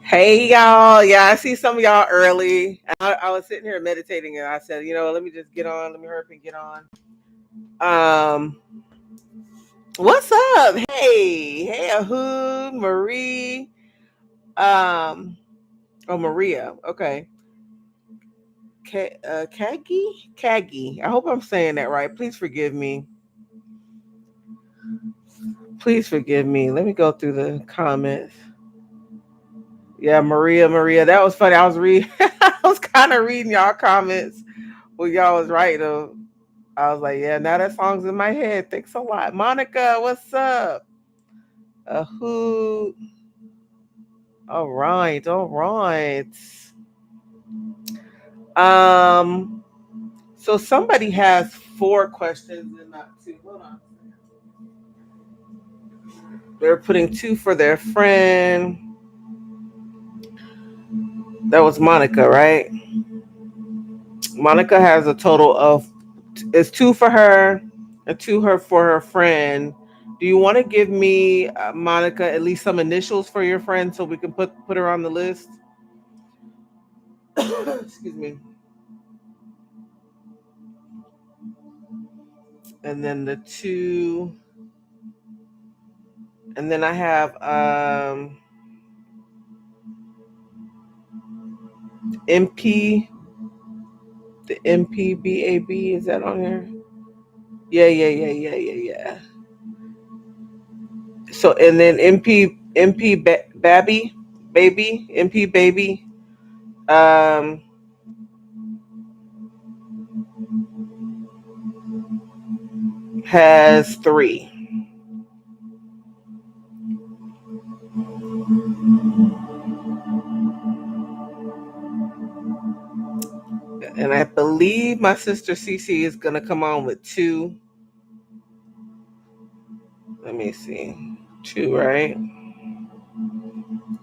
Hey y'all. Yeah, I see some of y'all early. I was sitting here meditating and I said, let me just get on. Let me hurry up and get on. Um, what's up? Hey, Ahood, Marie. Um, oh, Maria. Okay. Kagi. I hope I'm saying that right. Please forgive me. Please forgive me. Let me go through the comments. Yeah, Maria. That was funny. I was reading. I was kind of reading y'all comments when y'all was writing. I was like, yeah, now that song's in my head. Thanks a lot. Monica, what's up? Who? All right, all right. Um, so somebody has four questions and not two. Hold on. They're putting two for their friend. That was Monica, right? Monica has a total of it's two for her and two her for her friend. Do you want to give me Monica at least some initials for your friend so we can put her on the list? Excuse me. And then the two, and then I have MP, the MPBAB. Is that on here? Yeah. So and then Babby, MP baby. Um, has three. And I believe my sister Cece is gonna come on with two. Let me see. Two, right?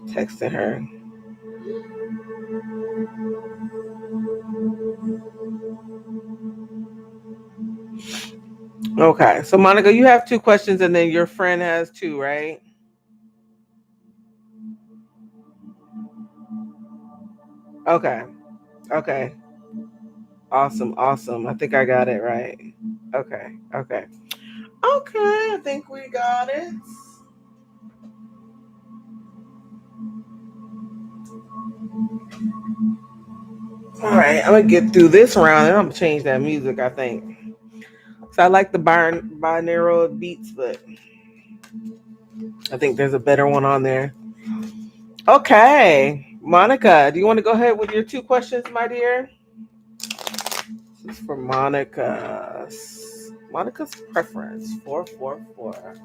Texting her. Okay. So Monica, you have two questions and then your friend has two, right? Okay. Okay. Awesome. I think I got it right. Okay. I think we got it. All right, I'm gonna get through this round and I'm gonna change that music, I think. So I like the binaural beats, but I think there's a better one on there. Okay. Monica, do you want to go ahead with your two questions, my dear? This is for Monica. Monica's preference 444.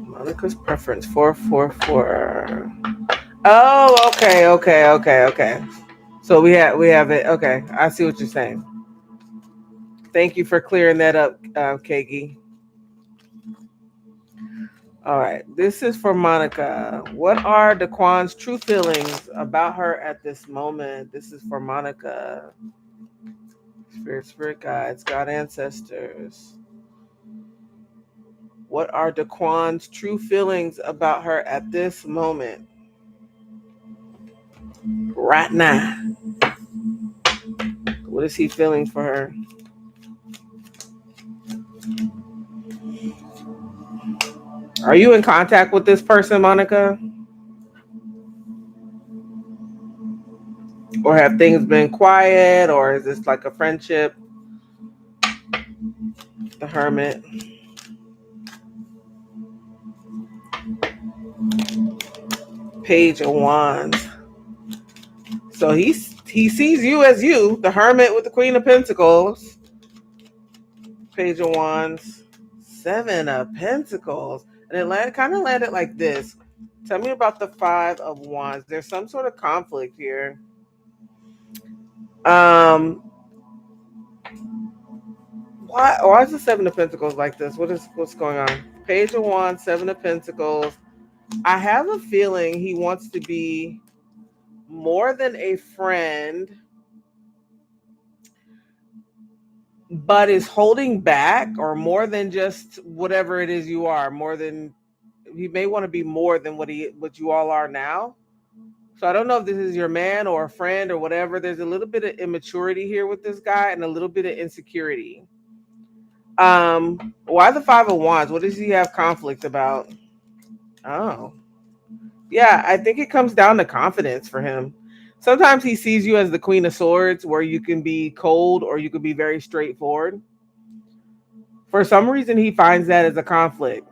Monica's preference 444. Oh, okay. So we have it. Okay, I see what you're saying. Thank you for clearing that up, Kegi. All right, this is for Monica. What are Daquan's true feelings about her at this moment? This is for Monica. Spirit guides, God ancestors. What are Daquan's true feelings about her at this moment? Right now. What is he feeling for her? Are you in contact with this person, Monica? Or have things been quiet? Or is this like a friendship? The Hermit. Page of Wands. So he sees you as you, the Hermit with the Queen of Pentacles. Page of Wands. Seven of Pentacles. And it kind of landed like this. Tell me about the Five of Wands. There's some sort of conflict here. Um, why is the Seven of Pentacles like this? What's going on? Page of Wands, Seven of Pentacles. I have a feeling he wants to be more than a friend, but is holding back, or more than just whatever it is you are, more than, he may want to be more than what you all are now. So I don't know if this is your man or a friend or whatever. There's a little bit of immaturity here with this guy and a little bit of insecurity. Why the Five of Wands? What does he have conflict about? Oh, yeah, I think it comes down to confidence for him. Sometimes he sees you as the Queen of Swords, where you can be cold or you can be very straightforward. For some reason, he finds that as a conflict.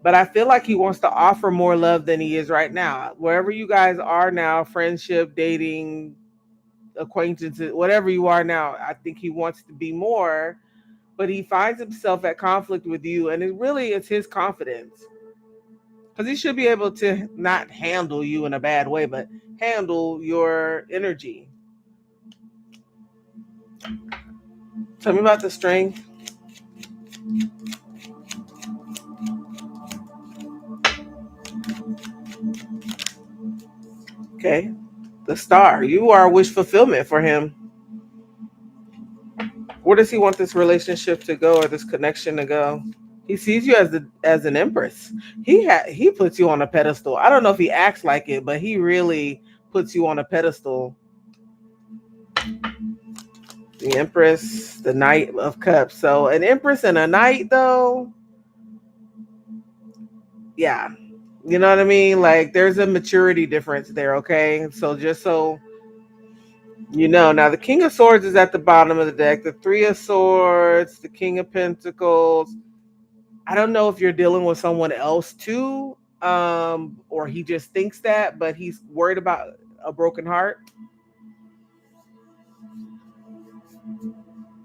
But I feel like he wants to offer more love than he is right now. Wherever you guys are now, friendship, dating, acquaintances, whatever you are now, I think he wants to be more, but he finds himself at conflict with you, and it really is his confidence. Because he should be able to not handle you in a bad way, but handle your energy. Tell me about the strength. Okay. The Star. You are a wish fulfillment for him. Where does he want this relationship to go, or this connection to go? He sees you as an empress. He puts you on a pedestal. I don't know if he acts like it, but he really puts you on a pedestal. The Empress, the Knight of Cups. So an Empress and a Knight, though, yeah, you know what I mean. Like, there's a maturity difference there. Okay, so just so you know, now the King of Swords is at the bottom of the deck. The Three of Swords, the King of Pentacles. I don't know if you're dealing with someone else too, or he just thinks that, but he's worried about a broken heart.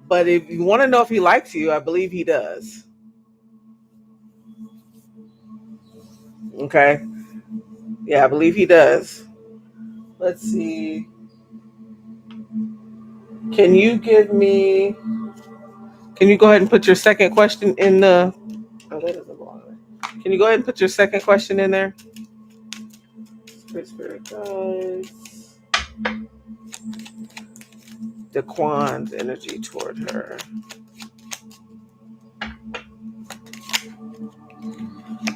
But if you want to know if he likes you, I believe he does. Okay. Yeah, I believe he does. Let's see. Can you give me? Can you go ahead and put your second question in the? Oh, that doesn't belong there. Can you go ahead and put your second question in there? Spirit guys. Daquan's energy toward her.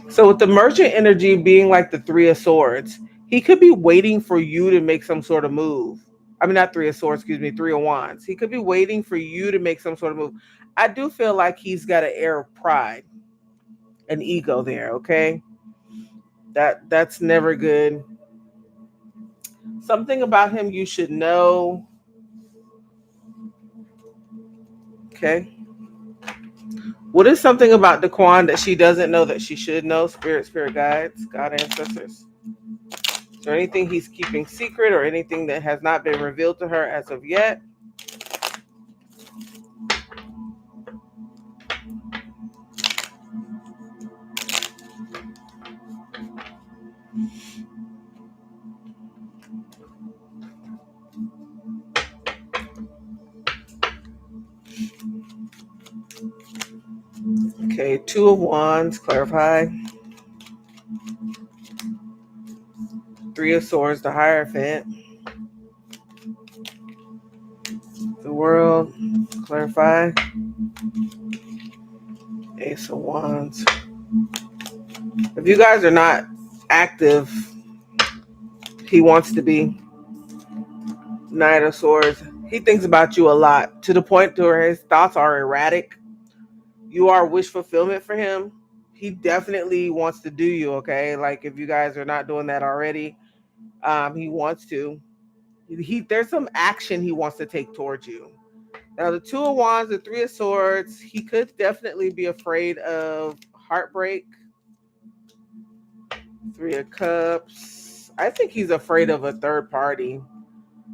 So with the Merchant energy being like the Three of Swords, he could be waiting for you to make some sort of move. I mean, not Three of Swords, excuse me, Three of Wands. He could be waiting for you to make some sort of move. I do feel like he's got an air of pride, an ego there, okay? That's never good. Something about him you should know. Okay. What is something about Daquan that she doesn't know that she should know? Spirit guides, God ancestors. Is there anything he's keeping secret, or anything that has not been revealed to her as of yet? Okay, Two of Wands, clarify. Three of Swords, the Hierophant. The World, clarify. Ace of Wands. If you guys are not active, he wants to be. Knight of Swords. He thinks about you a lot, to the point to where his thoughts are erratic. You are wish fulfillment for him. He definitely wants to do you, okay? Like, if you guys are not doing that already, he wants to. There's some action he wants to take towards you. Now, the Two of Wands, the Three of Swords, he could definitely be afraid of heartbreak. Three of Cups. I think he's afraid of a third party.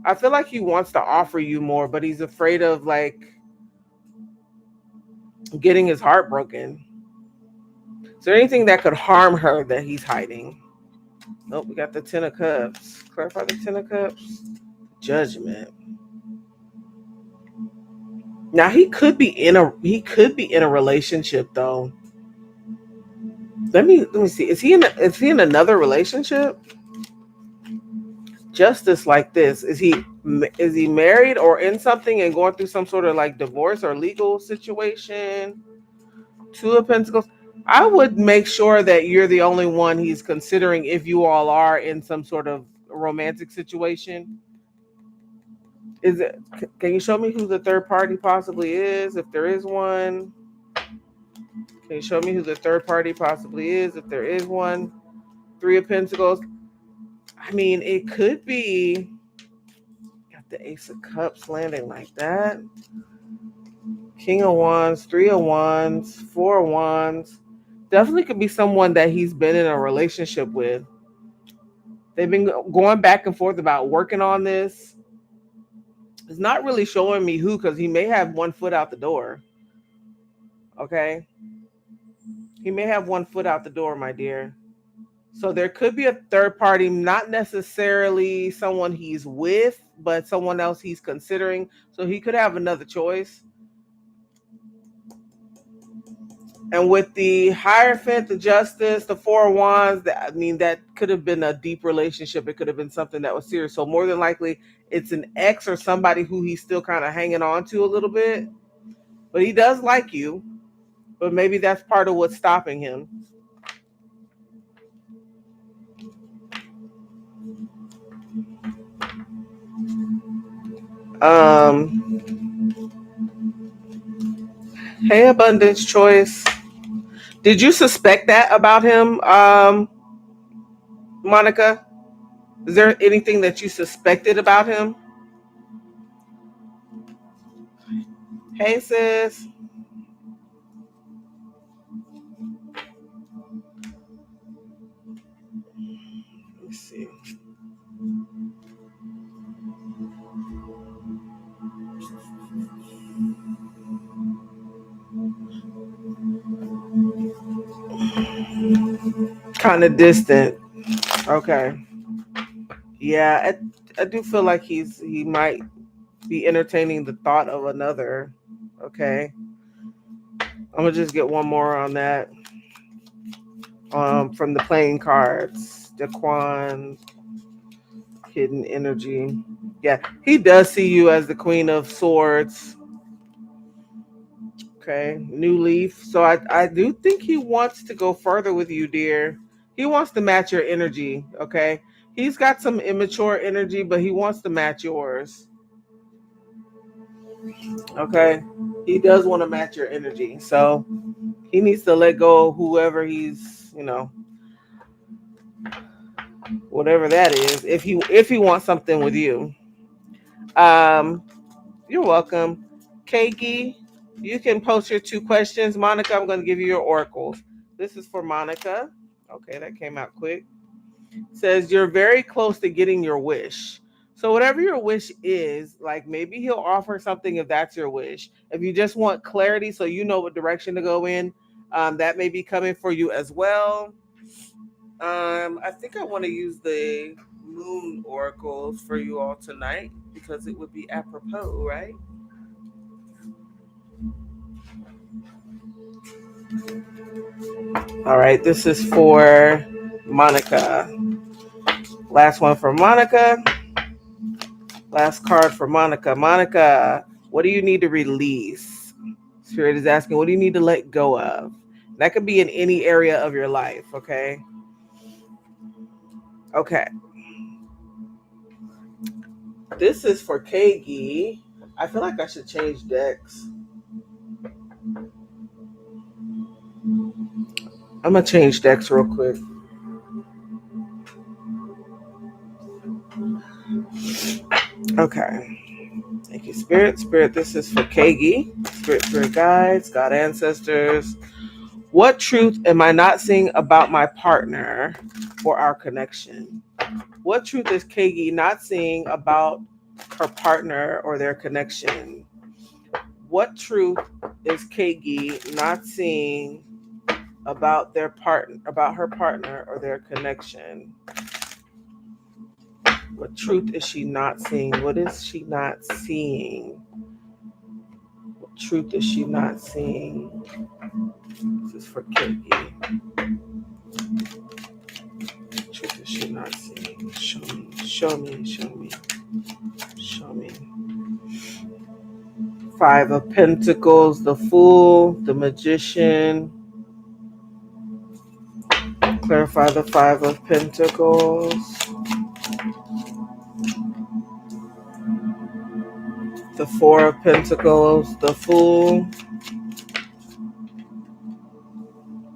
I feel like he wants to offer you more, but he's afraid of, like, getting his heart broken. Is there anything that could harm her that he's hiding? Nope, we got the Ten of Cups. Clarify the Ten of Cups. Judgment. Now he could be in a relationship though. Let me see. Is he in another relationship? Justice like this. Is he Is he married or in something and going through some sort of like divorce or legal situation? Two of Pentacles. I would make sure that you're the only one he's considering if you all are in some sort of romantic situation. Is it? Can you show me who the third party possibly is, if there is one? Can you show me who the third party possibly is, if there is one? Three of Pentacles. I mean, it could be. Got the Ace of Cups landing like that. King of Wands, Three of Wands, Four of Wands. Definitely could be someone that he's been in a relationship with. They've been going back and forth about working on this. It's not really showing me who, because he may have one foot out the door. Okay? He may have one foot out the door, my dear. So there could be a third party, not necessarily someone he's with, but someone else he's considering. So he could have another choice. And with the Hierophant, the Justice, the Four of Wands, that could have been a deep relationship. It could have been something that was serious. So more than likely, it's an ex or somebody who he's still kind of hanging on to a little bit. But he does like you. But maybe that's part of what's stopping him. Hey, Abundance Choice. Did you suspect that about him, Monica? Is there anything that you suspected about him? Hey, sis. Let me see. Kind of distant. Okay. Yeah, I do feel like he might be entertaining the thought of another. Okay. I'm gonna just get one more on that. From the playing cards. Daquan, hidden energy. Yeah, he does see you as the Queen of Swords. Okay, new leaf. So I do think he wants to go further with you, dear. He wants to match your energy. Okay, he's got some immature energy, but he wants to match yours. Okay, he does want to match your energy. So he needs to let go of whoever he's, whatever that is. If he wants something with you. You're welcome. Keiki, you can post your two questions. Monica, I'm going to give you your oracles. This is for Monica. Okay, that came out quick. It says you're very close to getting your wish. So whatever your wish is, like maybe he'll offer something if that's your wish. If you just want clarity so you know what direction to go in, that may be coming for you as well. I think I want to use the moon oracles for you all tonight because it would be apropos, right? All right, this is for Monica. Last one for Monica. Last card for Monica. Monica, what do you need to release? Spirit is asking, what do you need to let go of? That could be in any area of your life, okay? Okay. This is for Keiki. I feel like I should change decks. I'm going to change decks real quick. Okay. Thank you, Spirit. Spirit, this is for Keiki. Spirit guides, God ancestors. What truth am I not seeing about my partner or our connection? What truth is Keiki not seeing about her partner or their connection? What truth is Keiki not seeing about her partner or their connection? What truth is she not seeing? What is she not seeing? What truth is she not seeing? This is for Keiki. What truth is she not seeing? Show me, show me, show me, show Five of Pentacles, the Fool, the Magician. Clarify the Five of Pentacles. The Four of Pentacles, the Fool,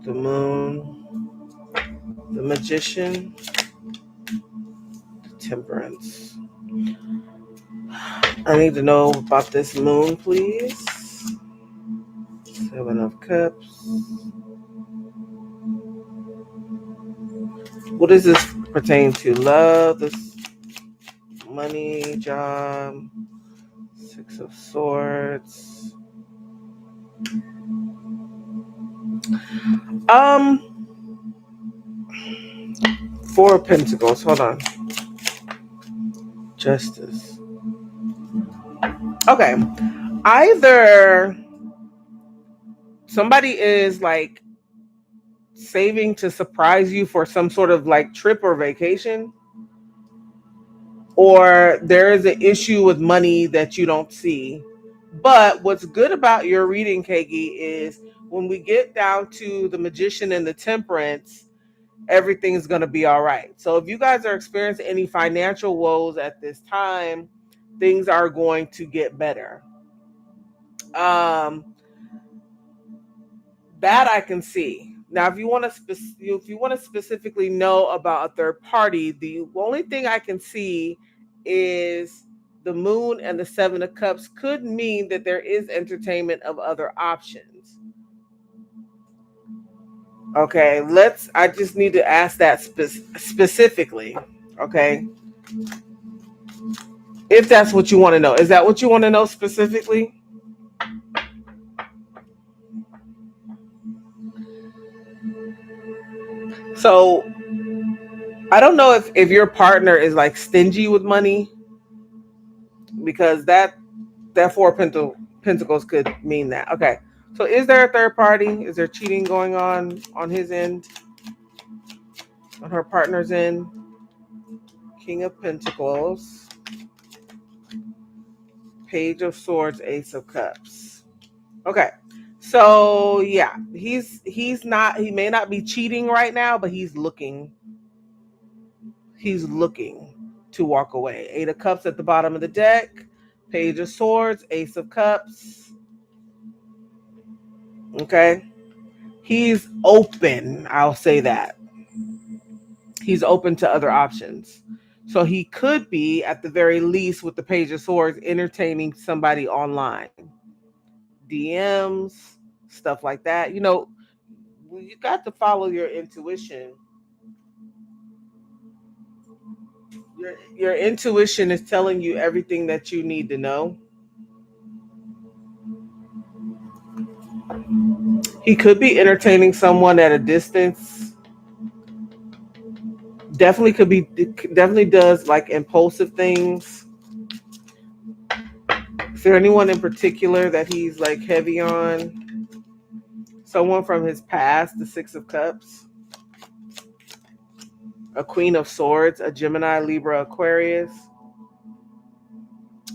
the Moon, the Magician, the Temperance. I need to know about this Moon, please. Seven of Cups. What does this pertain to? Love, this money, job, Six of Swords. Four of Pentacles. Hold on. Justice. Okay. Either somebody is like saving to surprise you for some sort of like trip or vacation, or there is an issue with money that you don't see. But what's good about your reading, Kegi, is when we get down to the Magician and the Temperance, everything's going to be all right. So if you guys are experiencing any financial woes at this time, things are going to get better. That I can see. Now, if you want to specifically know about a third party, the only thing I can see is the Moon and the Seven of Cups could mean that there is entertainment of other options. Okay, I just need to ask that specifically. Okay, if that's what you want to know. Is that what you want to know specifically? So I don't know if your partner is like stingy with money, because that Four of Pentacles could mean that. Okay, so is there a third party? Is there cheating going on his end, on her partner's end? King of Pentacles, Page of Swords, Ace of Cups. Okay, so yeah, he may not be cheating right now, but he's looking to walk away. Eight of Cups at the bottom of the deck, Page of Swords, Ace of Cups. Okay, he's open, I'll say that. He's open to other options. So he could be, at the very least, with the Page of Swords, entertaining somebody online. DMs, stuff like that. You got to follow your intuition. Your intuition is telling you everything that you need to know. He could be entertaining someone at a distance. Definitely does like impulsive things. Is there anyone in particular that he's like heavy on? Someone from his past, the Six of Cups, a Queen of Swords, a Gemini, Libra, Aquarius,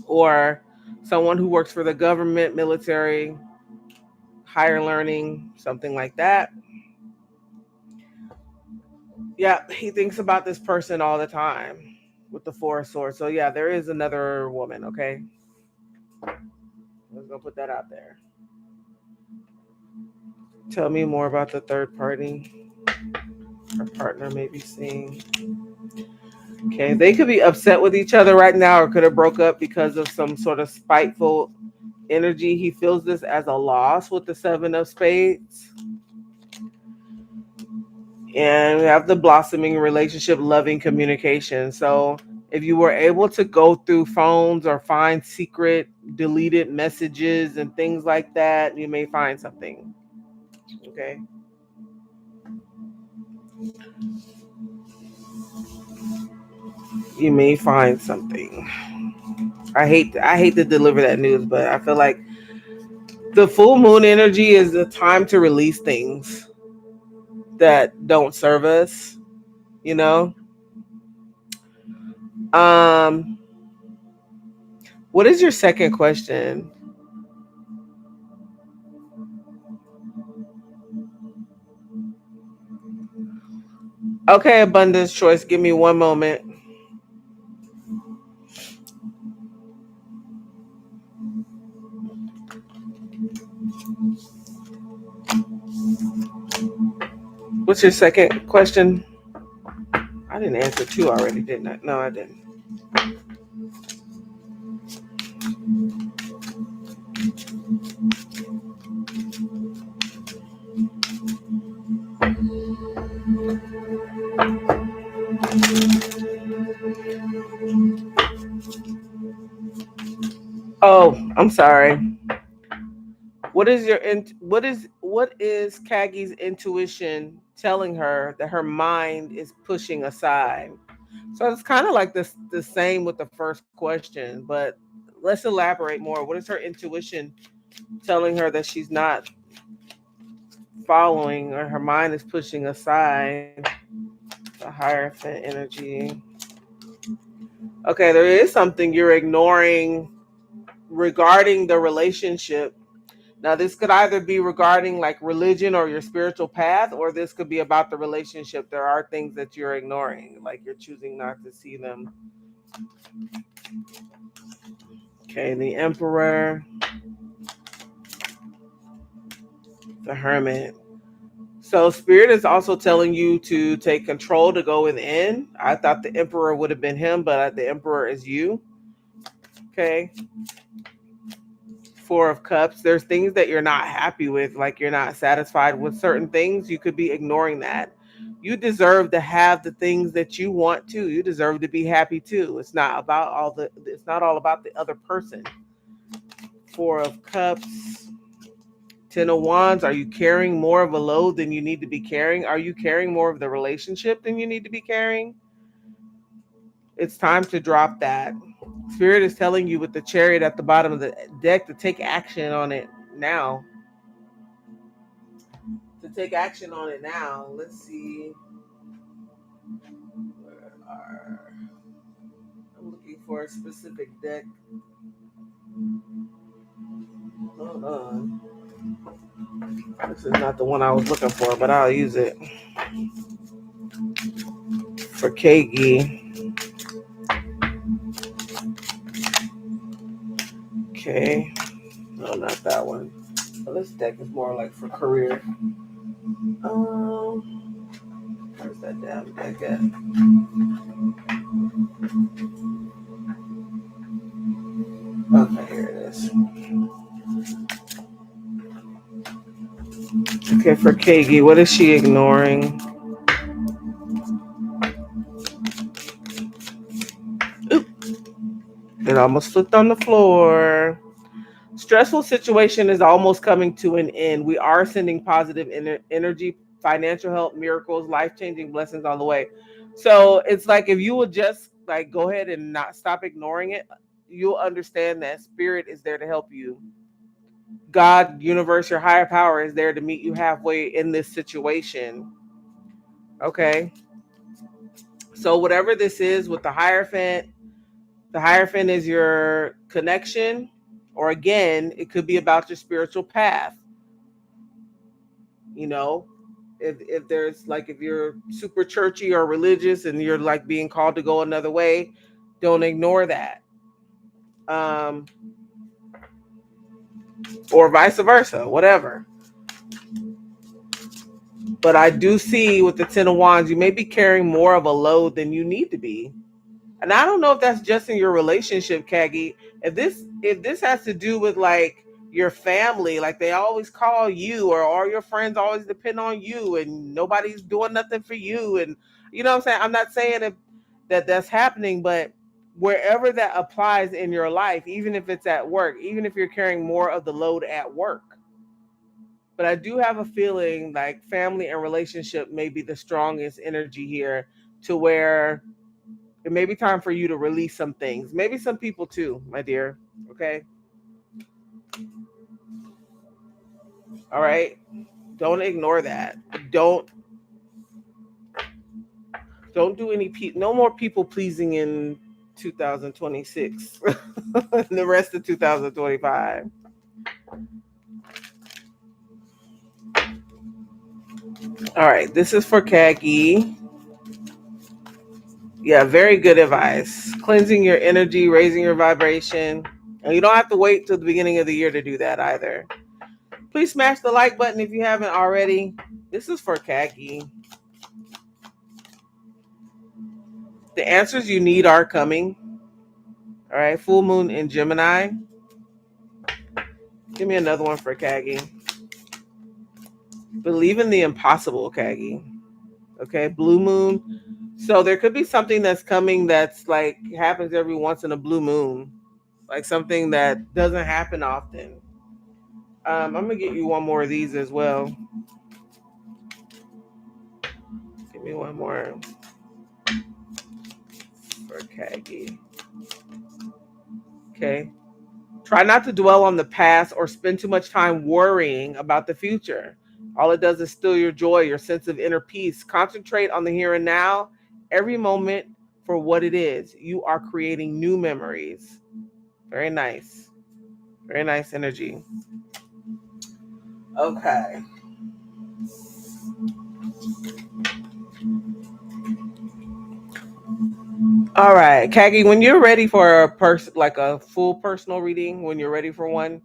or someone who works for the government, military, higher learning, something like that. Yeah, he thinks about this person all the time with the Four of Swords. So yeah, there is another woman, okay? Let's go put that out there. Tell me more about the third party. Her partner may be seeing. Okay, they could be upset with each other right now, or could have broke up because of some sort of spiteful energy. He feels this as a loss with the Seven of Spades. And we have the blossoming relationship, loving communication. So if you were able to go through phones or find secret deleted messages and things like that, you may find something. Okay. You may find something. I hate to deliver that news, but I feel like the full moon energy is the time to release things that don't serve us, you know? What is your second question? Okay, abundance choice. Give me one moment. What's your second question? I didn't answer two already, didn't I? No, I didn't. Oh, I'm sorry. What is Kagi's intuition telling her that her mind is pushing aside? So it's kind of like the same with the first question, but let's elaborate more. What is her intuition telling her that she's not following or her mind is pushing aside? The Hierophant energy. Okay, there is something you're ignoring regarding the relationship. Now, this could either be regarding like religion or your spiritual path, or this could be about the relationship. There are things that you're ignoring, like you're choosing not to see them. Okay, the Emperor, the Hermit. So, Spirit is also telling you to take control, to go within. I thought the Emperor would have been him, but the Emperor is you. Okay, Four of Cups. There's things that you're not happy with, like you're not satisfied with certain things. You could be ignoring that. You deserve to have the things that you want to. You deserve to be happy too. It's not all about the other person. Four of Cups. Ten of Wands. Are you carrying more of a load than you need to be carrying? Are you carrying more of the relationship than you need to be carrying? It's time to drop that. Spirit is telling you with the Chariot at the bottom of the deck to take action on it now. To take action on it now. Let's see. I'm looking for a specific deck. Hold on. This is not the one I was looking for, but I'll use it. For Kagi. Okay. No, not that one. Well, this deck is more like for career. Where's that damn deck at? Okay, here it is. Okay, for Kagi, what is she ignoring? Oop. It almost flipped on the floor. Stressful situation is almost coming to an end. We are sending positive energy, financial help, miracles, life-changing blessings on the way. So it's like if you would just like go ahead and not stop ignoring it, you'll understand that spirit is there to help you. God, universe, your higher power is there to meet you halfway in this situation. Okay. So whatever this is with the Hierophant is your connection, or again, it could be about your spiritual path. You know, if there's like if you're super churchy or religious and you're like being called to go another way, don't ignore that. Um, or vice versa, whatever. But I do see with the Ten of Wands, you may be carrying more of a load than you need to be. And I don't know if that's just in your relationship, Kagi. If this has to do with like your family, like they always call you, or all your friends always depend on you, and nobody's doing nothing for you, and you know what I'm saying. I'm not saying that that's happening, but wherever that applies in your life, even if it's at work, even if you're carrying more of the load at work. But I do have a feeling like family and relationship may be the strongest energy here, to where it may be time for you to release some things. Maybe some people too, my dear. Okay. All right. Don't ignore that. Don't don't do no more people pleasing in 2026 and the rest of 2025. All right, this is for Kagi. Yeah, very good advice. Cleansing your energy, raising your vibration. And you don't have to wait till the beginning of the year to do that either. Please smash the like button if you haven't already. This is for Kagi. The answers you need are coming. All right, full moon in Gemini. Give me another one for Kagi. Believe in the impossible, Kagi. Okay, blue moon. So there could be something that's coming that's like happens every once in a blue moon, like something that doesn't happen often. I'm gonna get you one more of these as well. Give me one more for Kagi. Okay. Try not to dwell on the past or spend too much time worrying about the future. All it does is steal your joy, your sense of inner peace. Concentrate on the here and now, every moment for what it is. You are creating new memories. Very nice. Very nice energy. Okay. All right, Kagi, when you're ready for like a full personal reading, when you're ready for one,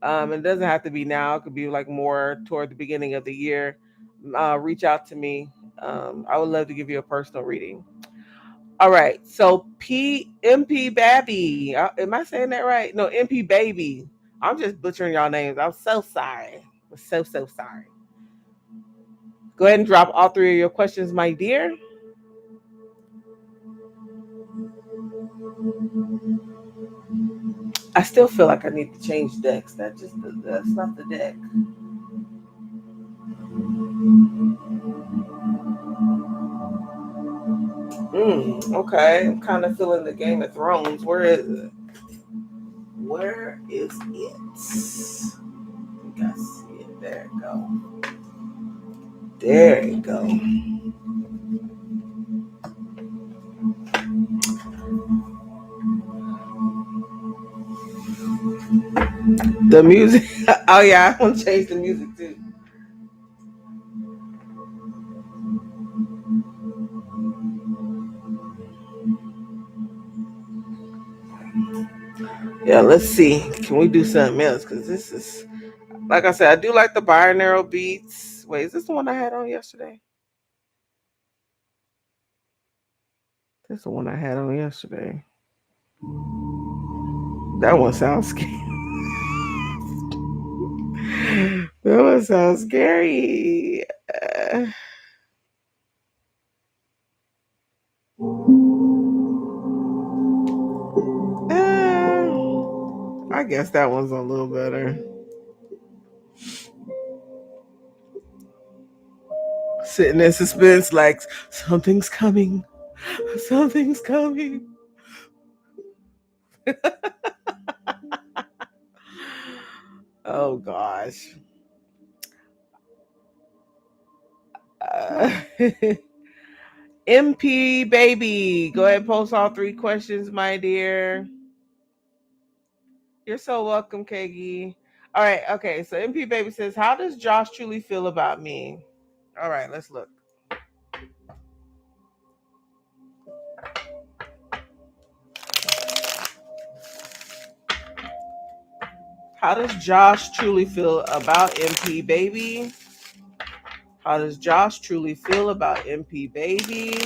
it doesn't have to be now. It could be like more toward the beginning of the year. Reach out to me. I would love to give you a personal reading. All right. So MP Babby. Am I saying that right? No, MP Baby. I'm just butchering y'all names. I'm so sorry. I'm so sorry. Go ahead and drop all three of your questions, my dear. I still feel like I need to change decks. That's not the deck. Okay. I'm kind of feeling the Game of Thrones. Where is it? Where is it? I think I see it. There it go. There you go. The music. Oh yeah, I want to change the music too. Yeah, let's see. Can we do something else? Because this is, like I said, I do like the binaural beats. Wait, is this the one I had on yesterday? This is the one I had on yesterday. That one sounds scary. That one sounds scary. I guess that one's a little better. Sitting in suspense, like something's coming. Something's coming. Oh gosh. Uh, MP baby, go ahead and post all three questions, my dear. You're so welcome, Kagi. All right, okay. So MP baby says, "How does Josh truly feel about me?" All right, let's look. How does Josh truly feel about MP baby? How does Josh truly feel about MP baby?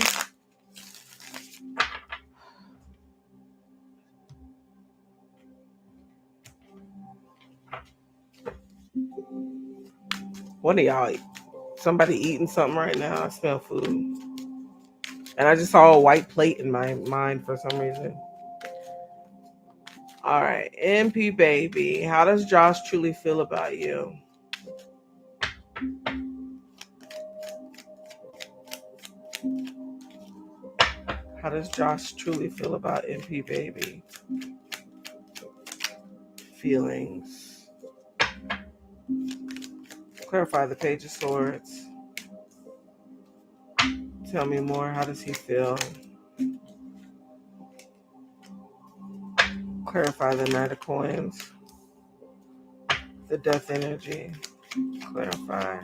What are y'all? Somebody eating something right now? I smell food, and I just saw a white plate in my mind for some reason. All right, MP baby, how does Josh truly feel about you? How does Josh truly feel about MP baby? Feelings. Clarify the Page of Swords. Tell me more. How does he feel? Clarify the Knight of Coins. The Death Energy. Clarify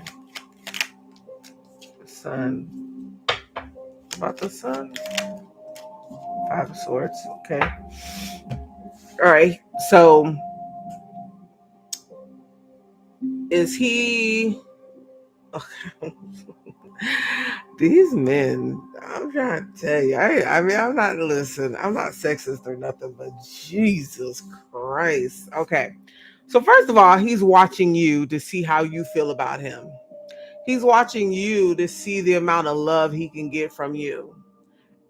the Sun. About the Sun. Five of Swords. Okay. All right. So is he? Okay. These men, I'm trying to tell you. I mean, I'm not listen. I'm not sexist or nothing, but Jesus Christ. Okay. So first of all, he's watching you to see how you feel about him. He's watching you to see the amount of love he can get from you.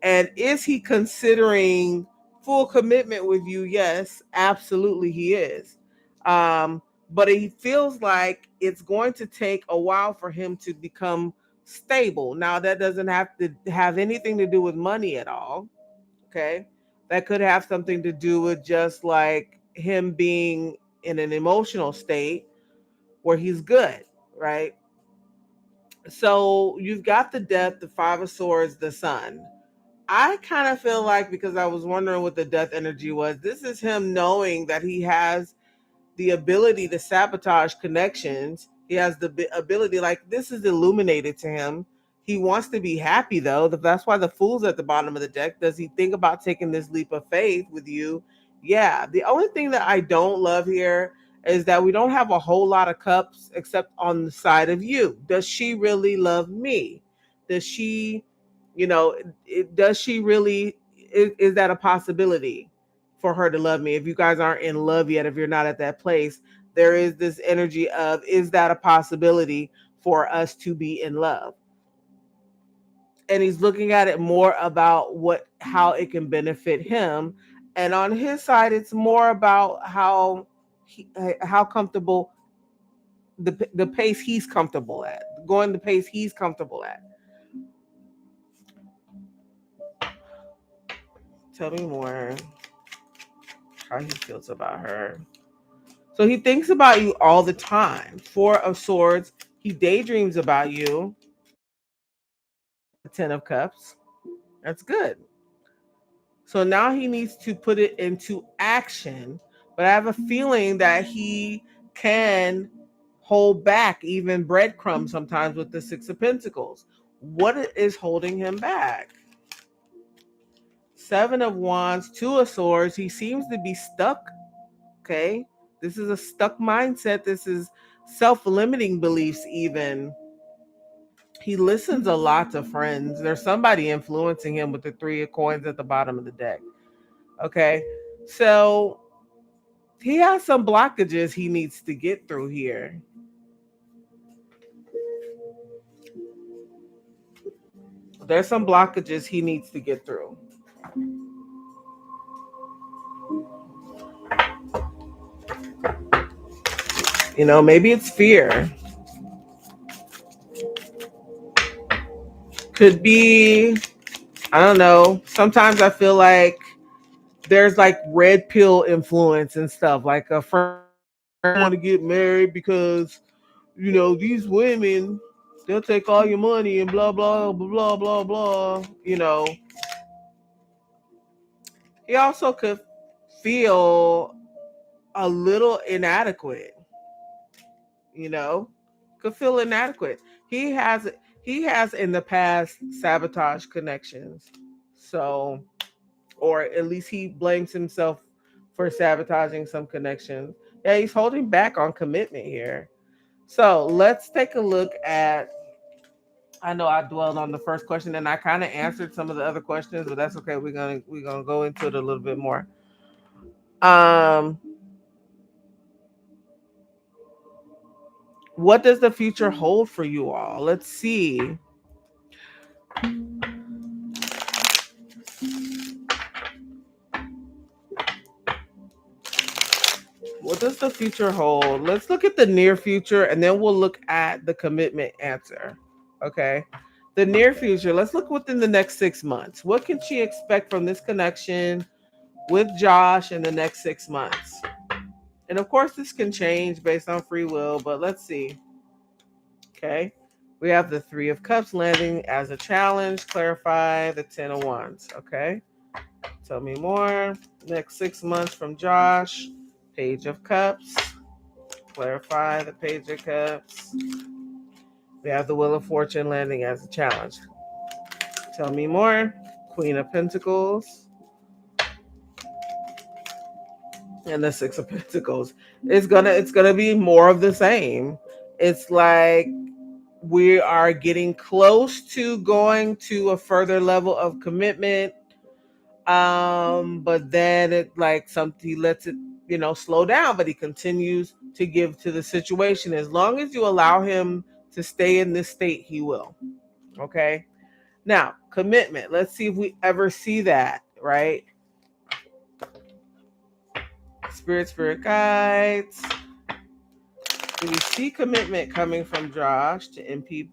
And is he considering full commitment with you? Yes, absolutely he is. But he feels like it's going to take a while for him to become stable. Now, that doesn't have to have anything to do with money at all. Okay. That could have something to do with just like him being in an emotional state where he's good, right? So you've got the Death, the Five of Swords, the Sun. I kind of feel like, because I was wondering what the death energy was, this is him knowing that he has the ability to sabotage connections. He has the ability, like, this is illuminated to him. He wants to be happy, though. That's why the Fool's at the bottom of the deck. Does he think about taking this leap of faith with you? Yeah. The only thing that I don't love here is that we don't have a whole lot of cups except on the side of you. Does she really love me? Does she, does she really, is that a possibility for her to love me? If you guys aren't in love yet, if you're not at that place, there is this energy of, is that a possibility for us to be in love? And he's looking at it more about how it can benefit him. And on his side, it's more about how comfortable, the pace he's comfortable at, going the pace he's comfortable at. Tell me more how he feels about her. So he thinks about you all the time. Four of Swords, he daydreams about you. The Ten of Cups, that's good. So now he needs to put it into action. But I have a feeling that he can hold back even breadcrumbs sometimes with the Six of Pentacles. What is holding him back? Seven of Wands, Two of Swords. He seems to be stuck. Okay. This is a stuck mindset. This is self-limiting beliefs, even. He listens a lot to friends. There's somebody influencing him with the Three of Coins at the bottom of the deck. Okay. So he has some blockages he needs to get through here. There's some blockages he needs to get through. Maybe it's fear. Could be, I don't know. Sometimes I feel like there's like red pill influence and stuff. Like a friend want to get married because, these women, they'll take all your money and blah, blah, blah, blah, blah, blah. He also could feel a little inadequate, you know, could feel inadequate. He has in the past sabotaged connections. So, or at least he blames himself for sabotaging some connections. Yeah, he's holding back on commitment here. So let's take a look at. I know I dwelled on the first question and I kind of answered some of the other questions, but that's okay. We're gonna go into it a little bit more. Um, what does the future hold for you all? Let's see. What does the future hold? Let's look at the near future and then we'll look at the commitment answer. Okay. The near future, let's look within the next 6 months. What can she expect from this connection with Josh in the next 6 months? And of course, this can change based on free will, but let's see. Okay. We have the Three of Cups landing as a challenge. Clarify the Ten of Wands. Okay. Tell me more. Next 6 months from Josh. Page of Cups. Clarify the Page of Cups. We have the Wheel of Fortune landing as a challenge. Tell me more. Queen of Pentacles, and the Six of Pentacles. It's gonna be more of the same. It's like we are getting close to going to a further level of commitment. But then it like something, he lets it, slow down, but he continues to give to the situation. As long as you allow him to stay in this state, he will. Okay. Now, commitment. Let's see if we ever see that, right? Spirit guides. Do we see commitment coming from Josh to MP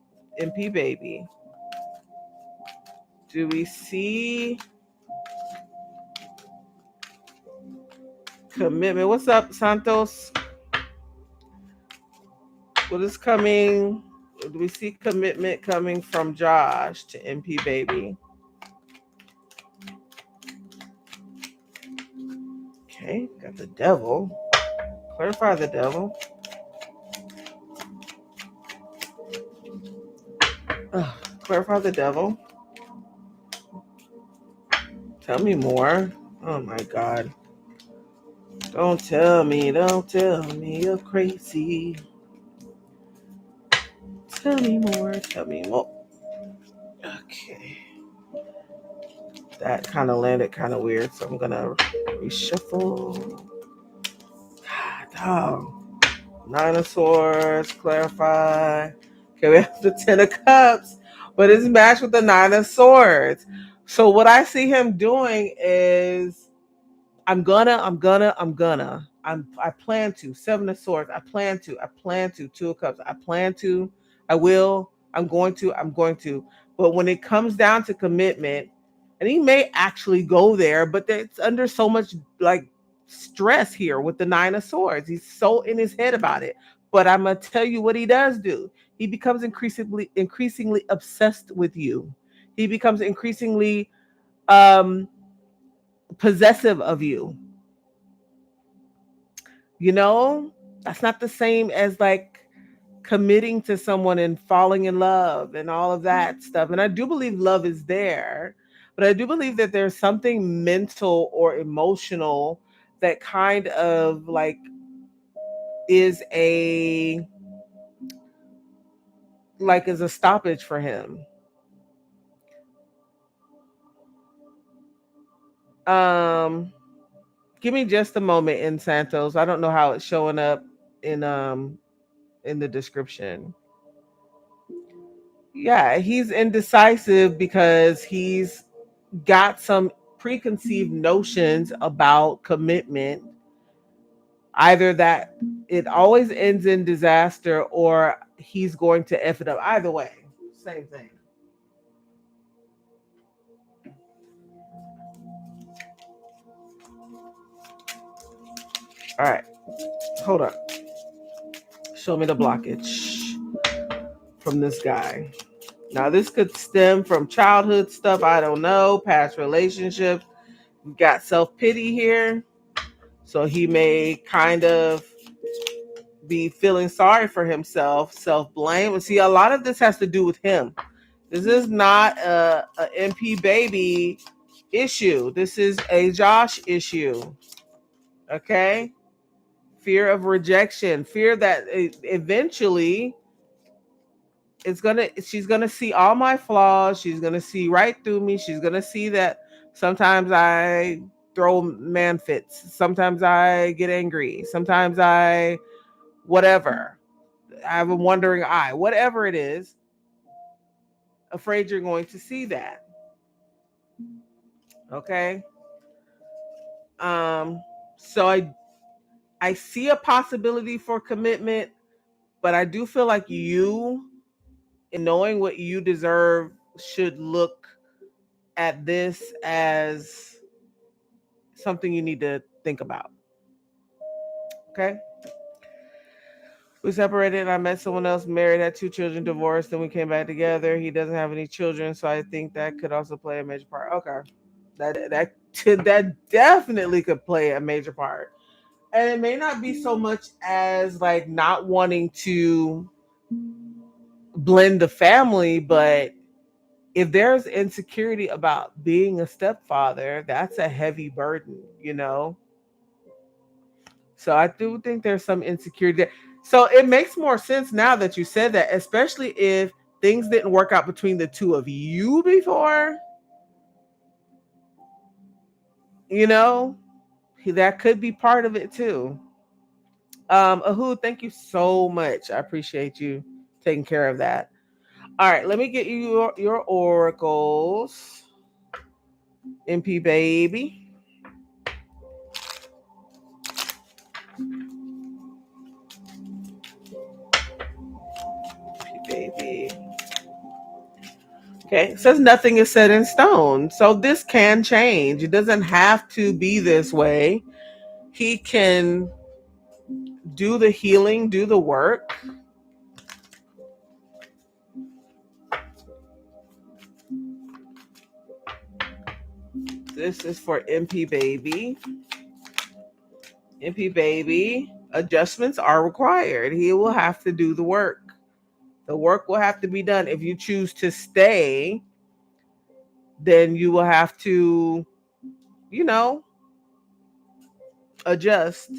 baby? Do we see commitment? What's up, Santos? What is coming? Do we see commitment coming from Josh to MP baby? Okay, got the devil. Clarify the devil. Clarify the devil. Tell me more. Oh my God. Don't tell me you're crazy. Tell me more. Okay. That kind of landed kind of weird, so I'm gonna reshuffle. God, dog. Nine of Swords, clarify. Okay, we have the Ten of Cups, but it's matched with the Nine of Swords. So what I see him doing is I plan to. Seven of Swords. I plan to. Two of Cups. I plan to. I will. I'm going to. But when it comes down to commitment, and he may actually go there, but it's under so much like stress here with the Nine of Swords. He's so in his head about it. But I'm gonna tell you what he does do. He becomes increasingly obsessed with you. He becomes increasingly possessive of you. That's not the same as like committing to someone and falling in love and all of that stuff. And I do believe love is there, but I do believe that there's something mental or emotional that kind of like is a stoppage for him. Give me just a moment in Santos. I don't know how it's showing up in the description. Yeah, he's indecisive because he's got some preconceived notions about commitment. Either that it always ends in disaster or he's going to F it up. Either way, same thing. All right, hold on. Show me the blockage from this guy. Now, this could stem from childhood stuff. I don't know. Past relationships. We've got self-pity here. So he may kind of be feeling sorry for himself, self-blame. And see, a lot of this has to do with him. This is not a MP baby issue. This is a Josh issue. Okay? Fear of rejection. Fear that eventually she's gonna see all my flaws. She's gonna see right through me. She's gonna see that sometimes I throw man fits. Sometimes I get angry. Sometimes I whatever. I have a wandering eye. Whatever it is, afraid you're going to see that. Okay. So I see a possibility for commitment, but I do feel like you, in knowing what you deserve, should look at this as something you need to think about. Okay. We separated. I met someone else, married, had 2 children, divorced, then we came back together. He doesn't have any children, so I think that could also play a major part. Okay. That definitely could play a major part. And it may not be so much as like not wanting to blend the family, but if there's insecurity about being a stepfather, that's a heavy burden, you know? So I do think there's some insecurity there. So it makes more sense now that you said that, especially if things didn't work out between the two of you before, you know? That could be part of it too. Ahu, thank you so much. I appreciate you taking care of that. All right, let me get you your oracles. MP baby. MP baby. Okay, it says nothing is set in stone. So this can change. It doesn't have to be this way. He can do the healing, do the work. This is for MP baby. MP baby, adjustments are required. He will have to do the work. The work will have to be done. If you choose to stay, then you will have to, you know, adjust.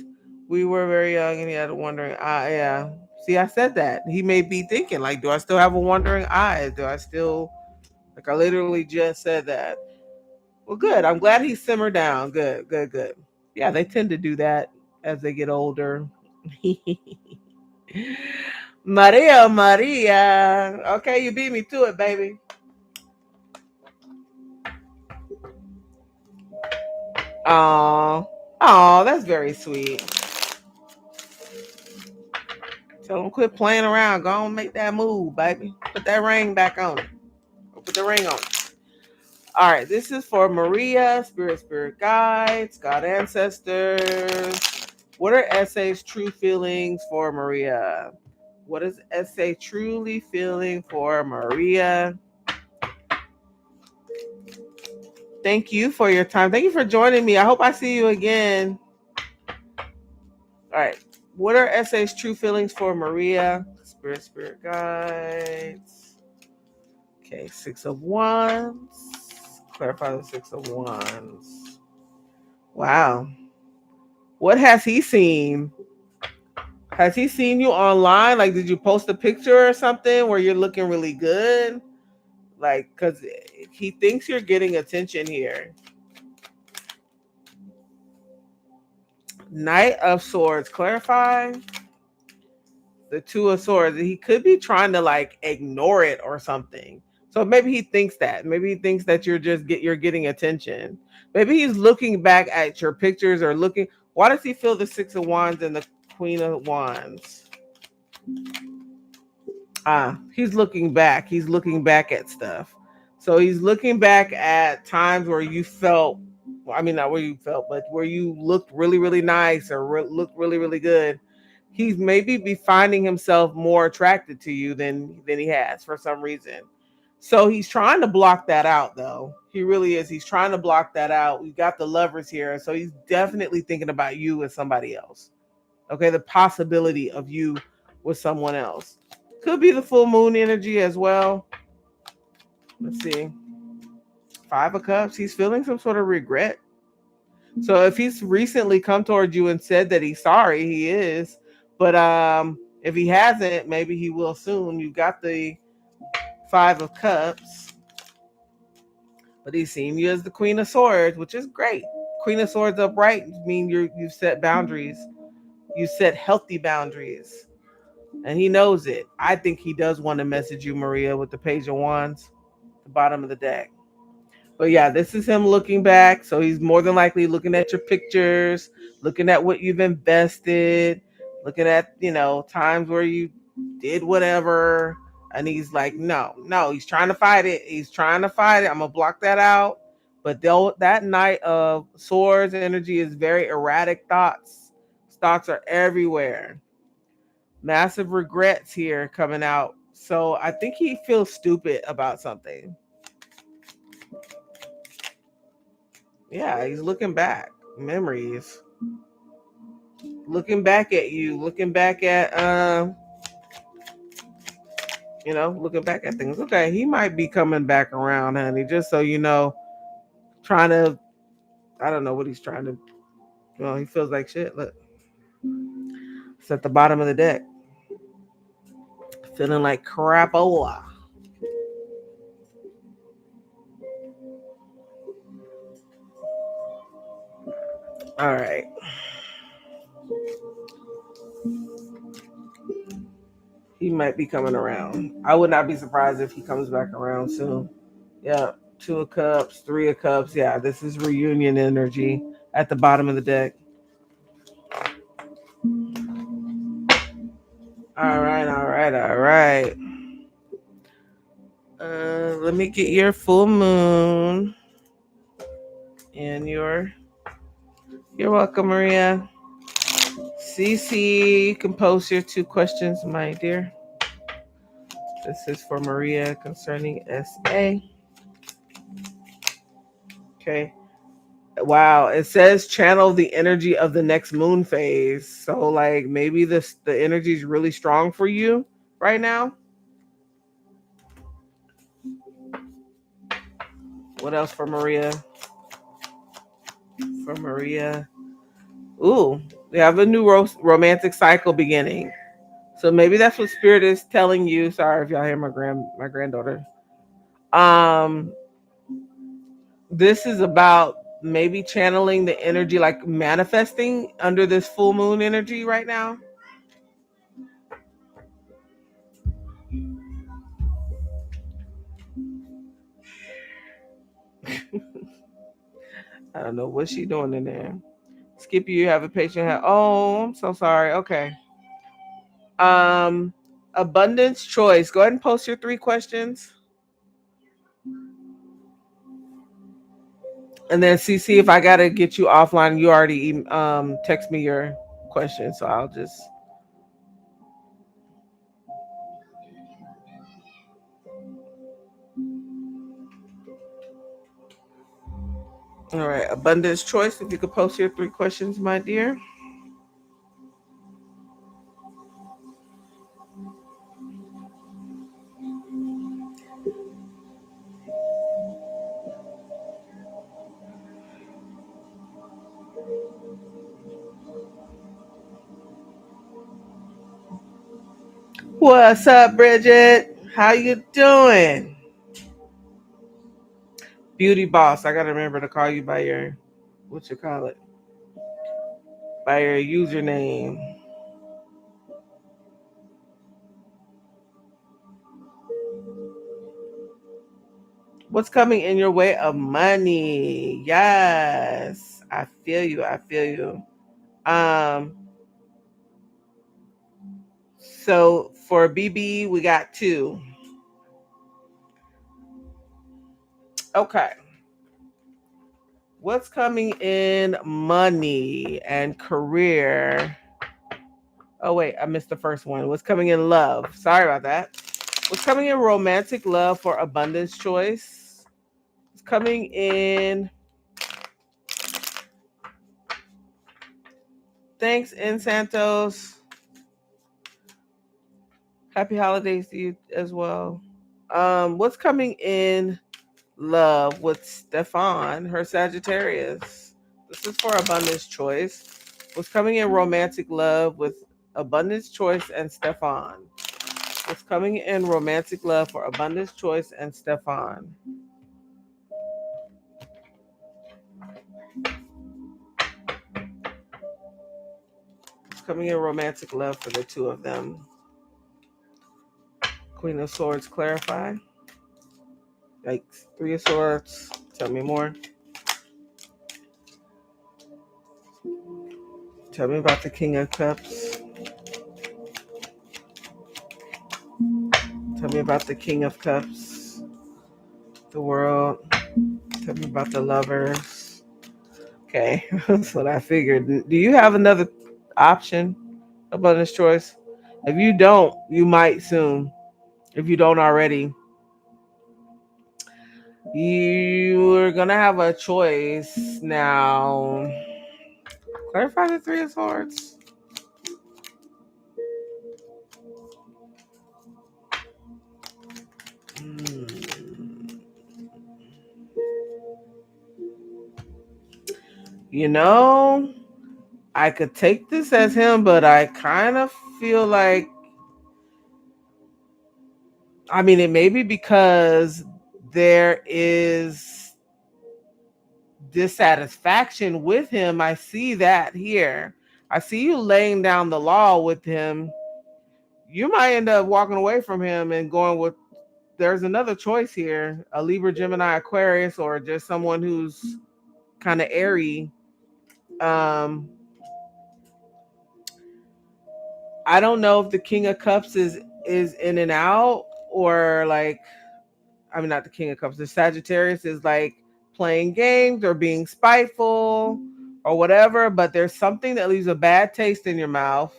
We were very young and he had a wandering eye. Yeah. See, I said that. He may be thinking, like, do I still have a wandering eye? Do I still, like, I literally just said that. Well, good. I'm glad he simmered down. Good, good, good. Yeah, they tend to do that as they get older. Maria, Maria. Okay, you beat me to it, baby. Oh, oh, that's very sweet. Tell him quit playing around. Go on, make that move, baby. Put that ring back on it. Put the ring on it. All right, this is for Maria, spirit guides, God ancestors. What are SA's true feelings for Maria? What is SA truly feeling for Maria? Thank you for your time. Thank you for joining me. I hope I see you again. All right. What are SA's true feelings for Maria? Spirit guides. Okay, 6 of Wands. Clarify the 6 of Wands. Wow. What has he seen? Has he seen you online? Like, did you post a picture or something where you're looking really good? Like, because he thinks you're getting attention here. Knight of Swords. Clarify the 2 of Swords. He could be trying to like ignore it or something. So maybe he thinks that. Maybe he thinks that you're getting attention. Maybe he's looking back at your pictures or looking. Why does he feel the 6 of Wands and the Queen of Wands? He's looking back. He's looking back at stuff. So he's looking back at times where you felt, well, I mean, not where you felt, but where you looked really, really nice or looked really, really good. He's maybe be finding himself more attracted to you than he has for some reason. So he's trying to block that out, though. He really is. He's trying to block that out. We've got the Lovers here. So he's definitely thinking about you with somebody else. Okay, the possibility of you with someone else. Could be the full moon energy as well. Let's see. 5 of Cups. He's feeling some sort of regret. So if he's recently come towards you and said that he's sorry, he is. But if he hasn't, maybe he will soon. You've got the 5 of Cups. But he's seeing you as the Queen of Swords, which is great. Queen of Swords upright mean you've set boundaries. You set healthy boundaries. And he knows it. I think he does want to message you, Maria, with the Page of Wands, the bottom of the deck. But yeah, this is him looking back. So he's more than likely looking at your pictures, looking at what you've invested, looking at, times where you did whatever. And he's like, no, he's trying to fight it. He's trying to fight it. I'm going to block that out. But that Knight of Swords energy is very erratic thoughts. Thoughts are everywhere. Massive regrets here coming out. So I think he feels stupid about something. Yeah, he's looking back. Memories. Looking back at you. Looking back at looking back at things. Okay, he might be coming back around, honey, just so you know, trying to, I don't know what he's trying to, he feels like shit. Look, it's at the bottom of the deck. Feeling like crapola. All right. He might be coming around. I would not be surprised if he comes back around soon. Yeah. Two of Cups, Three of Cups. Yeah, this is reunion energy at the bottom of the deck. All right, all right, all right. Let me get your full moon and you're welcome, Maria. CC, compose your 2 questions, my dear. This is for Maria concerning SA. Okay. Wow, it says channel the energy of the next moon phase. So like maybe the energy is really strong for you right now. What else for Maria? For Maria. Ooh, we have a new romantic cycle beginning. So maybe that's what spirit is telling you. Sorry if y'all hear my granddaughter. Um this is about maybe channeling the energy, like manifesting under this full moon energy right now. I don't know what she doing in there. Skippy, you have a patient. Oh, I'm so sorry. Okay. Um, abundance choice. Go ahead and post your 3 questions, and then CC. If I gotta get you offline, you already text me your question, so I'll just. All right, abundance choice. If you could post your 3 questions, my dear. What's up, Bridget? How you doing? Beauty boss. I gotta remember to call you by your, what you call it, by your username. What's coming in your way of money? Yes, I feel you. I feel you. Um, so for BB, we got 2. Okay. What's coming in money and career? Oh wait, I missed the first one. What's coming in love? Sorry about that. What's coming in romantic love for abundance choice? It's coming in. Thanks, in Santos. Happy holidays to you as well. What's coming in love with Stefan, her Sagittarius? This is for abundance choice. What's coming in romantic love with abundance choice and Stefan? What's coming in romantic love for abundance choice and Stefan? What's coming in romantic love for the 2 of them? Queen of Swords, clarify. Yikes. 3 of Swords, tell me more. Tell me about the King of Cups. Tell me about the King of Cups. The World. Tell me about the Lovers. Okay, that's what I figured. Do you have another option, abundance choice? If you don't, you might soon. If you don't already, you're gonna have a choice now. Clarify the 3 of Swords. You know, I could take this as him, but I kind of feel like, I mean, it may be because there is dissatisfaction with him. I see that here. I see you laying down the law with him. You might end up walking away from him and going with, there's another choice here, a Libra, Gemini, Aquarius, or just someone who's kind of airy. Um, I don't know if the King of Cups is in and out, or like, I mean, not the King of Cups. The Sagittarius is like playing games or being spiteful or whatever. But there's something that leaves a bad taste in your mouth,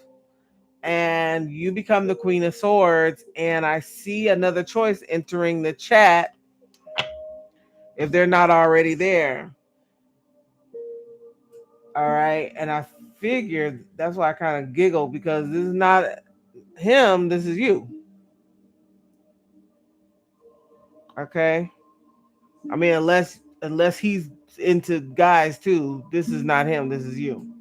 and you become the Queen of Swords. And I see another choice entering the chat if they're not already there. All right, and I figured that's why I kind of giggle, because this is not him. This is you. Okay. I mean, unless he's into guys too, this is not him. This is you.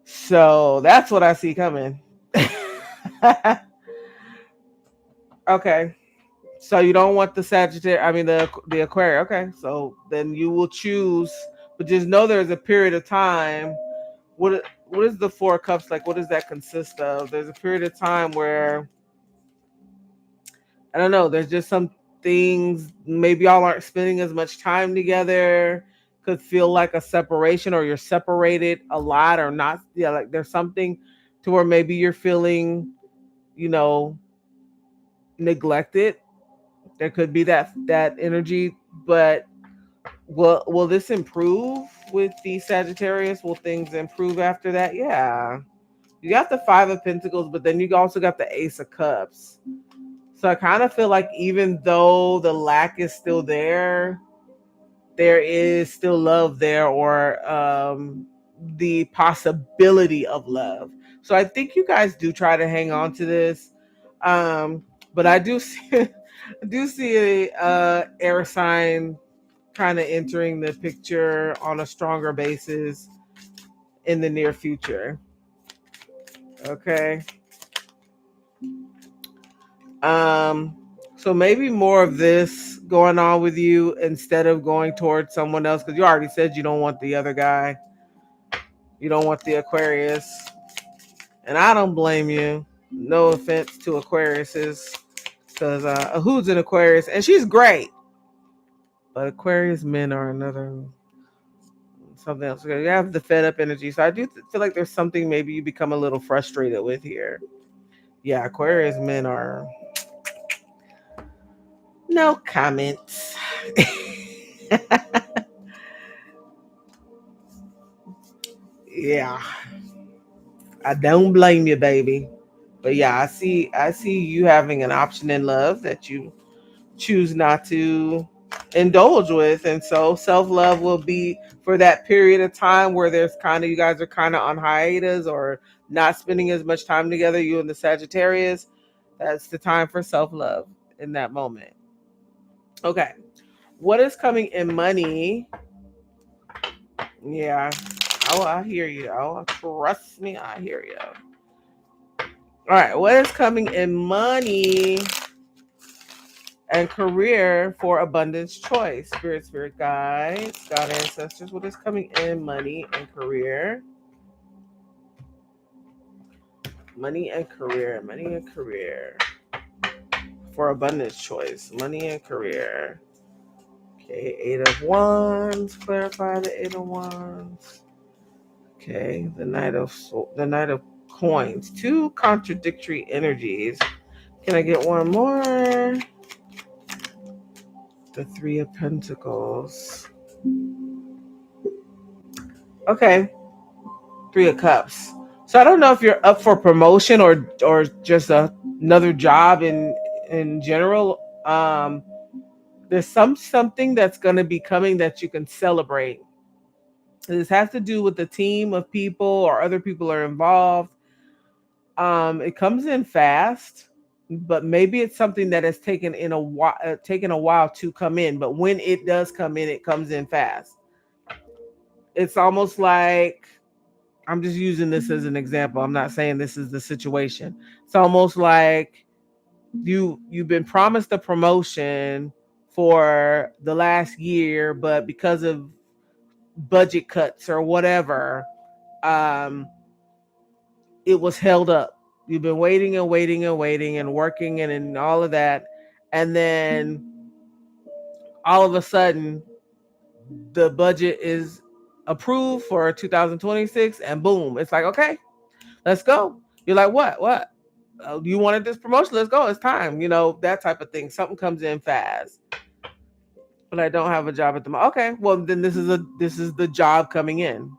So that's what I see coming. Okay. So you don't want the Sagittarius, I mean the Aquarius. Okay. So then you will choose, but just know there's a period of time. What is the Four of Cups like? What does that consist of? There's a period of time where, I don't know, there's just some things, maybe y'all aren't spending as much time together, could feel like a separation, or you're separated a lot or not. Yeah, like there's something to where maybe you're feeling, you know, neglected. There could be that energy, but will this improve with the Sagittarius? Will things improve after that? Yeah. You got the Five of Pentacles, but then you also got the Ace of Cups. So I kind of feel like even though the lack is still there, there is still love there, or the possibility of love. So I think you guys do try to hang on to this. But I do see, I do see a air sign kind of entering the picture on a stronger basis in the near future. Okay. Um, so maybe more of this going on with you instead of going towards someone else, because you already said you don't want the other guy. You don't want the Aquarius. And I don't blame you. No offense to Aquariuses, because who's an Aquarius? And she's great. But Aquarius men are another something else. You have the fed up energy. So I do feel like there's something maybe you become a little frustrated with here. Yeah, Aquarius men are no comments. Yeah, I don't blame you, baby. But yeah, I see you having an option in love that you choose not to indulge with. And so self-love will be for that period of time where there's kind of, you guys are kind of on hiatus or not spending as much time together, you and the Sagittarius. That's the time for self-love in that moment. Okay. What is coming in money? Yeah. Oh, I hear you. Oh, trust me, I hear you. All right. What is coming in money and career for abundance choice? Spirit guides, God ancestors. What is coming in money and career? Money and career. Money and career for abundance choice. Money and career. Okay. Eight of Wands. Clarify the Eight of Wands. Okay, the Knight of Coins. Two contradictory energies. Can I get one more? The Three of Pentacles. Okay, Three of Cups. So I don't know if you're up for promotion or just another job in general. There's something that's going to be coming that you can celebrate. This has to do with the team of people or other people are involved. It comes in fast. but maybe it's something that has taken a while to come in. But when it does come in, it comes in fast. It's almost like, I'm just using this as an example. I'm not saying this is the situation. It's almost like you've been promised a promotion for the last year, but because of budget cuts or whatever, um, it was held up. You've been waiting and waiting and waiting and working and all of that, and then all of a sudden the budget is approved for 2026, and boom, it's like, okay, let's go. You're like, what you wanted this promotion, let's go, it's time, that type of thing. Something comes in fast. But I don't have a job at the moment. Okay, well then this is the job coming in.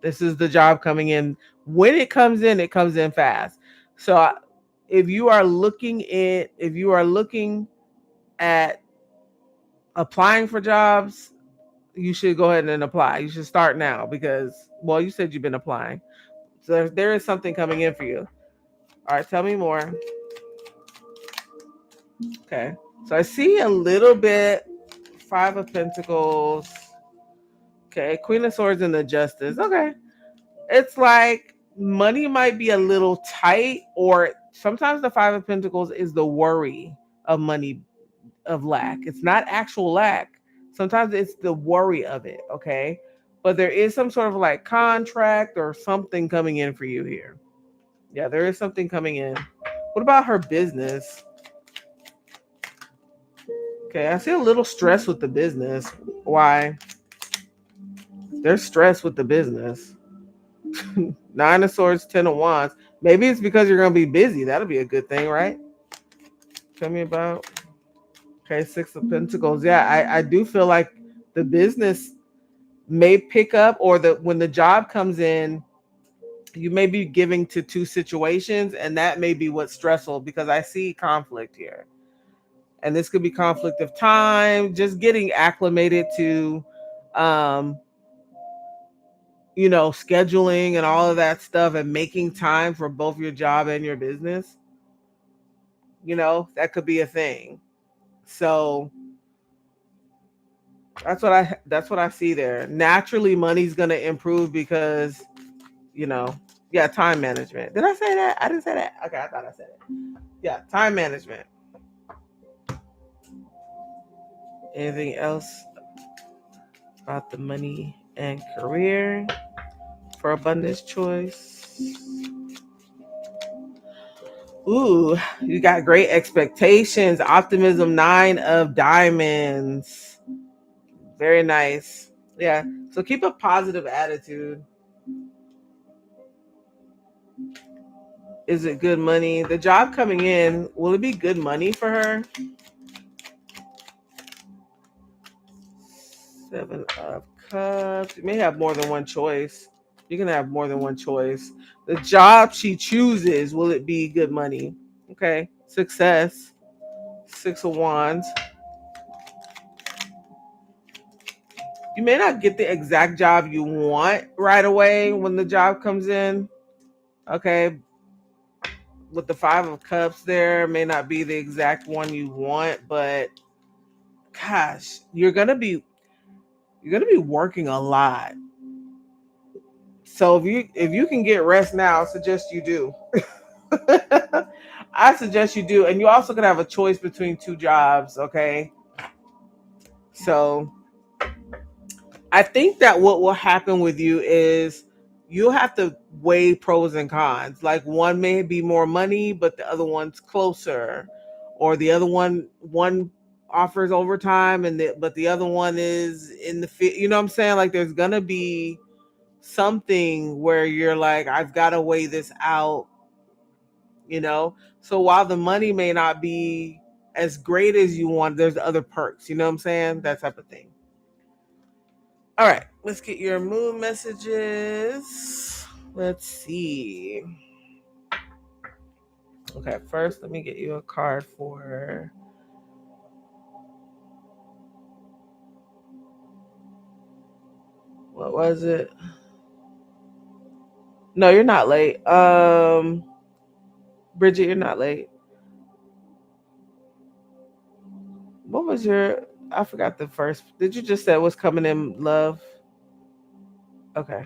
This is the job coming in. When it comes in fast. So if you are looking at applying for jobs, you should go ahead and apply. You should start now because, well, you said you've been applying. So there is something coming in for you. All right, tell me more. Okay. So I see a little bit. Five of Pentacles. Okay. Queen of Swords and the Justice. Okay. It's like money might be a little tight, or sometimes the Five of Pentacles is the worry of money, of lack. It's not actual lack. Sometimes it's the worry of it. Okay. But there is some sort of like contract or something coming in for you here. Yeah, there is something coming in. What about her business? Okay, I see a little stress with the business. Why? There's stress with the business. Nine of Swords, Ten of Wands. Maybe it's because you're going to be busy. That'll be a good thing, right? Tell me about. Okay, Six of Pentacles. Yeah, I do feel like the business may pick up, or when the job comes in, you may be giving to two situations, and that may be what's stressful, because I see conflict here. And this could be conflict of time, just getting acclimated to scheduling and all of that stuff, and making time for both your job and your business. That could be a thing. So that's what I see there. Naturally, money's gonna improve because, you know, yeah, time management. Did I say that? I didn't say that. Okay, I thought I said it. Yeah, time management. Anything else about the money and career for abundance choice? Ooh, you got great expectations, optimism, Nine of Diamonds. Very nice. Yeah. So keep a positive attitude. Is it good money? The job coming in, will it be good money for her? Seven of Cups. You may have more than one choice. You can have more than one choice. The job she chooses, will it be good money? Okay. Success. Six of Wands. You may not get the exact job you want right away when the job comes in. Okay. With the Five of Cups there, may not be the exact one you want, but gosh, you're gonna be working a lot. So if you can get rest now, I suggest you do. I suggest you do. And you also could have a choice between two jobs, okay? So I think that what will happen with you is you'll have to weigh pros and cons. Like, one may be more money, but the other one's closer, or the other one offers overtime, but the other one is in the fit. You know what I'm saying? Like, there's gonna be something where you're like, I've got to weigh this out. So while the money may not be as great as you want, there's other perks. You know what I'm saying? That type of thing. All right, let's get your moon messages. Let's see. Okay, first let me get you a card for, what was it? No, you're not late. Bridget, you're not late. What was your? I forgot the first. Did you just say what's coming in love? Okay.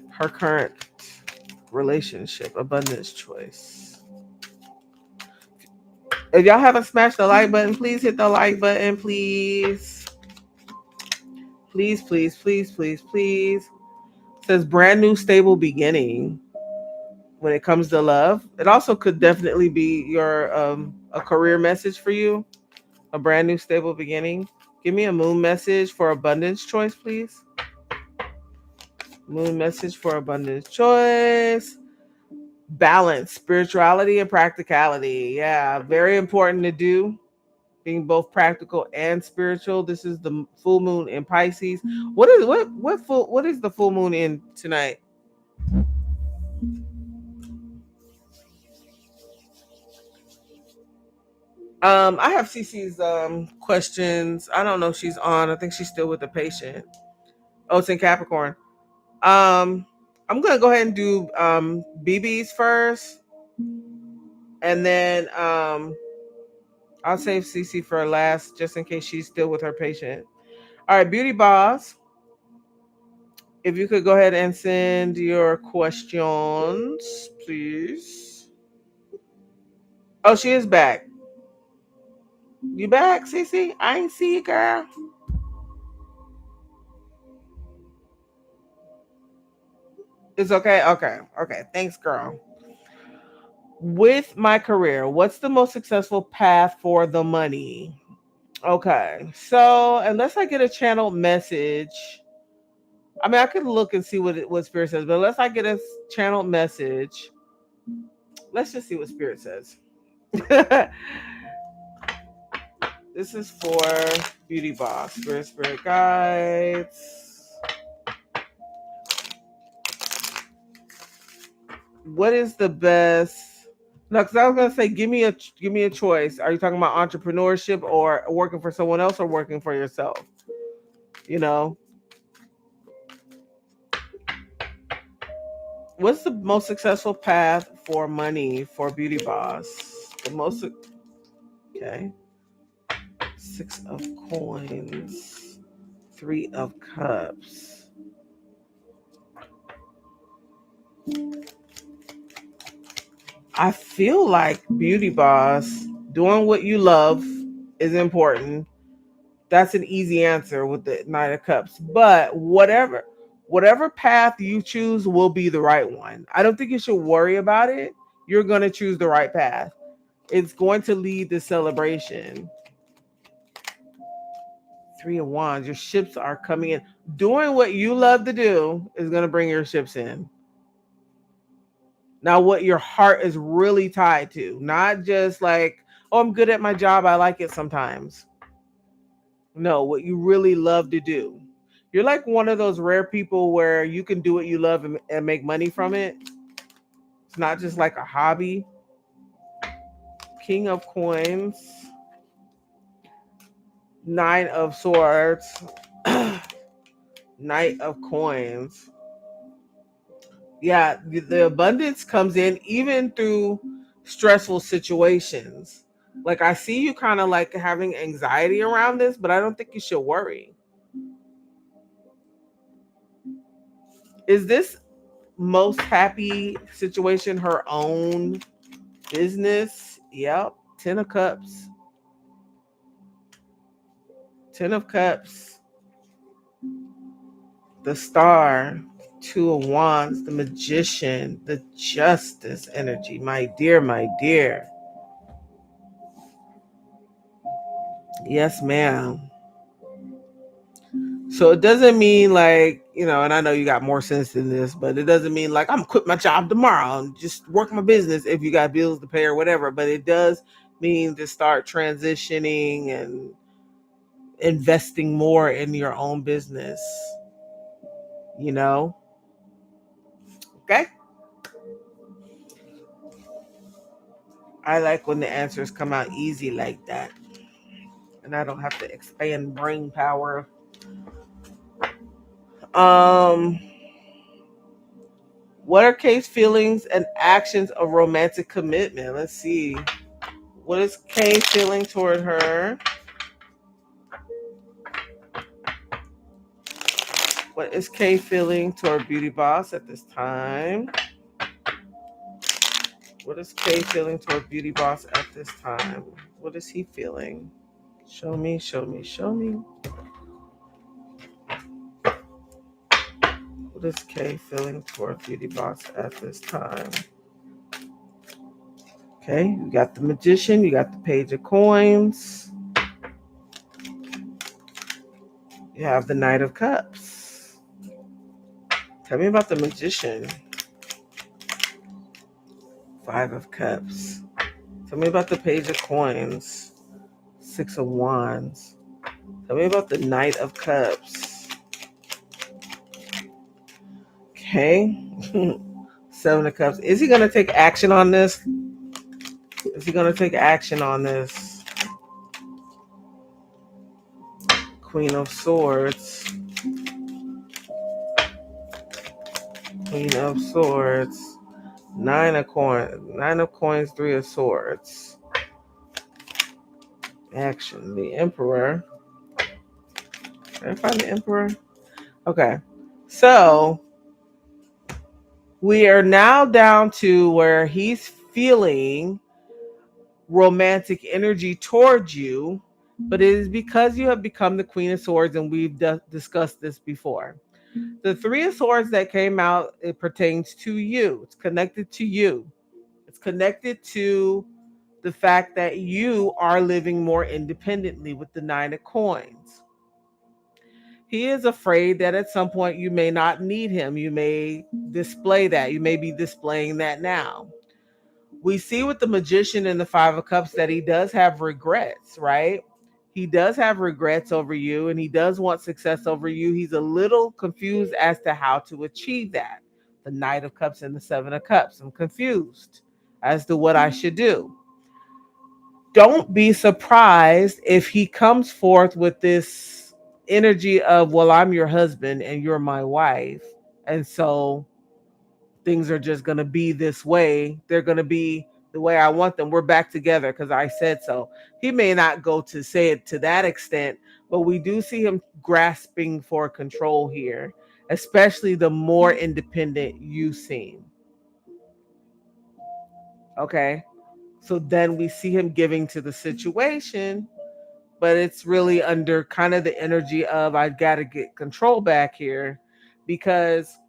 Her current relationship, abundance choice. If y'all haven't smashed the like button, please hit the like button, please. Please, please, please, please, please. It says brand new stable beginning when it comes to love. It also could definitely be your a career message for you. A brand new stable beginning. Give me a moon message for abundance choice, please. Moon message for abundance choice. Balance, spirituality, and practicality. Yeah, very important to do. Being both practical and spiritual. This is the full moon in Pisces. What is the full moon in tonight? I have Cece's questions. I don't know if she's on. I think she's still with the patient. Oh, it's in Capricorn. Um, I'm gonna go ahead and do BB's first, and then I'll save Cece for last, just in case she's still with her patient. All right, Beauty Boss. If you could go ahead and send your questions, please. Oh, she is back. You back, Cece? I ain't see you, girl. It's okay. Okay. Okay. Thanks, girl. With my career, what's the most successful path for the money? Okay. So, unless I get a channeled message, I mean, I could look and see what Spirit says, but unless I get a channeled message, let's just see what Spirit says. This is for Beauty Boss. Spirit guides. What is the best? No, because I was gonna say, give me a choice. Are you talking about entrepreneurship or working for someone else or working for yourself? You know, what's the most successful path for money for Beauty Boss? The most okay. 6 of coins, 3 of cups. I feel like Beauty Boss doing what you love is important. That's an easy answer with the 9 of cups. But whatever path you choose will be the right one. I don't think you should worry about it. You're going to choose the right path. It's going to lead to celebration. 3 of wands. Your ships are coming in. Doing what you love to do is going to bring your ships in. Now, what your heart is really tied to, not just like, oh, I'm good at my job, I like it sometimes. No, what you really love to do. You're like one of those rare people where you can do what you love and make money from it. It's not just like a hobby. King of coins, 9 of swords, Knight of coins. Yeah, the abundance comes in even through stressful situations. Like I see you kind of like having anxiety around this, but I don't think you should worry. Is this most happy situation her own business? Yep. 10 of cups. 10 of cups. The star. 2 of wands. The magician. The justice energy. My dear, my dear. Yes, ma'am. So it doesn't mean like, and I know you got more sense than this, but it doesn't mean like I'm quit my job tomorrow and just work my business if you got bills to pay or whatever. But it does mean to start transitioning and investing more in your own business, you know? Okay. I like when the answers come out easy like that. And I don't have to expand brain power. Um, what are Kay's feelings and actions of romantic commitment? Let's see. What is Kay feeling toward her? What is Kay feeling toward Beauty Boss at this time? What is Kay feeling toward Beauty Boss at this time? What is he feeling? Show me, show me, show me. What is Kay feeling toward Beauty Boss at this time? Okay, you got the Magician, you got the Page of Coins. You have the Knight of Cups. Tell me about the Magician. Five of Cups. Tell me about the Page of Coins. Six of Wands. Tell me about the Knight of Cups. Okay. Seven of Cups. Is he going to take action on this? Is he going to take action on this? Queen of Swords. Queen of Swords. Nine of Coins, Three of Swords. Action. The Emperor. Can I find the Emperor? Okay. So we are now down to where he's feeling romantic energy towards you, but it is because you have become the Queen of Swords, and we've discussed this before. The Three of Swords that came out, it pertains to you. It's connected to you. It's connected to the fact that you are living more independently with the Nine of Coins. He is afraid that at some point you may not need him. You may display that. You may be displaying that now. We see with the Magician and the Five of Cups that he does have regrets, right? He does have regrets over you, and he does want success over you. He's a little confused as to how to achieve that. The Knight of Cups and the Seven of Cups. I'm confused as to what I should do. Don't be surprised if he comes forth with this energy of, well, I'm your husband and you're my wife. And so things are just going to be this way. They're going to be the way I want them. We're back together because I said so. He may not go to say it to that extent, but we do see him grasping for control here, especially the more independent you seem. Okay. So then we see him giving to the situation, but it's really under kind of the energy of, I've got to get control back here, because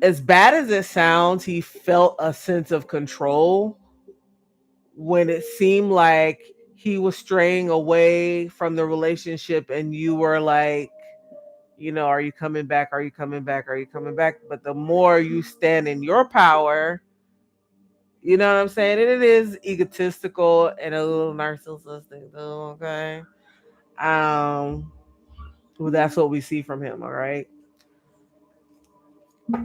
as bad as it sounds, he felt a sense of control when it seemed like he was straying away from the relationship and you were like, are you coming back? Are you coming back? Are you coming back? But the more you stand in your power, you know what I'm saying? And it is egotistical and a little narcissistic, though, okay? Well, that's what we see from him, all right? A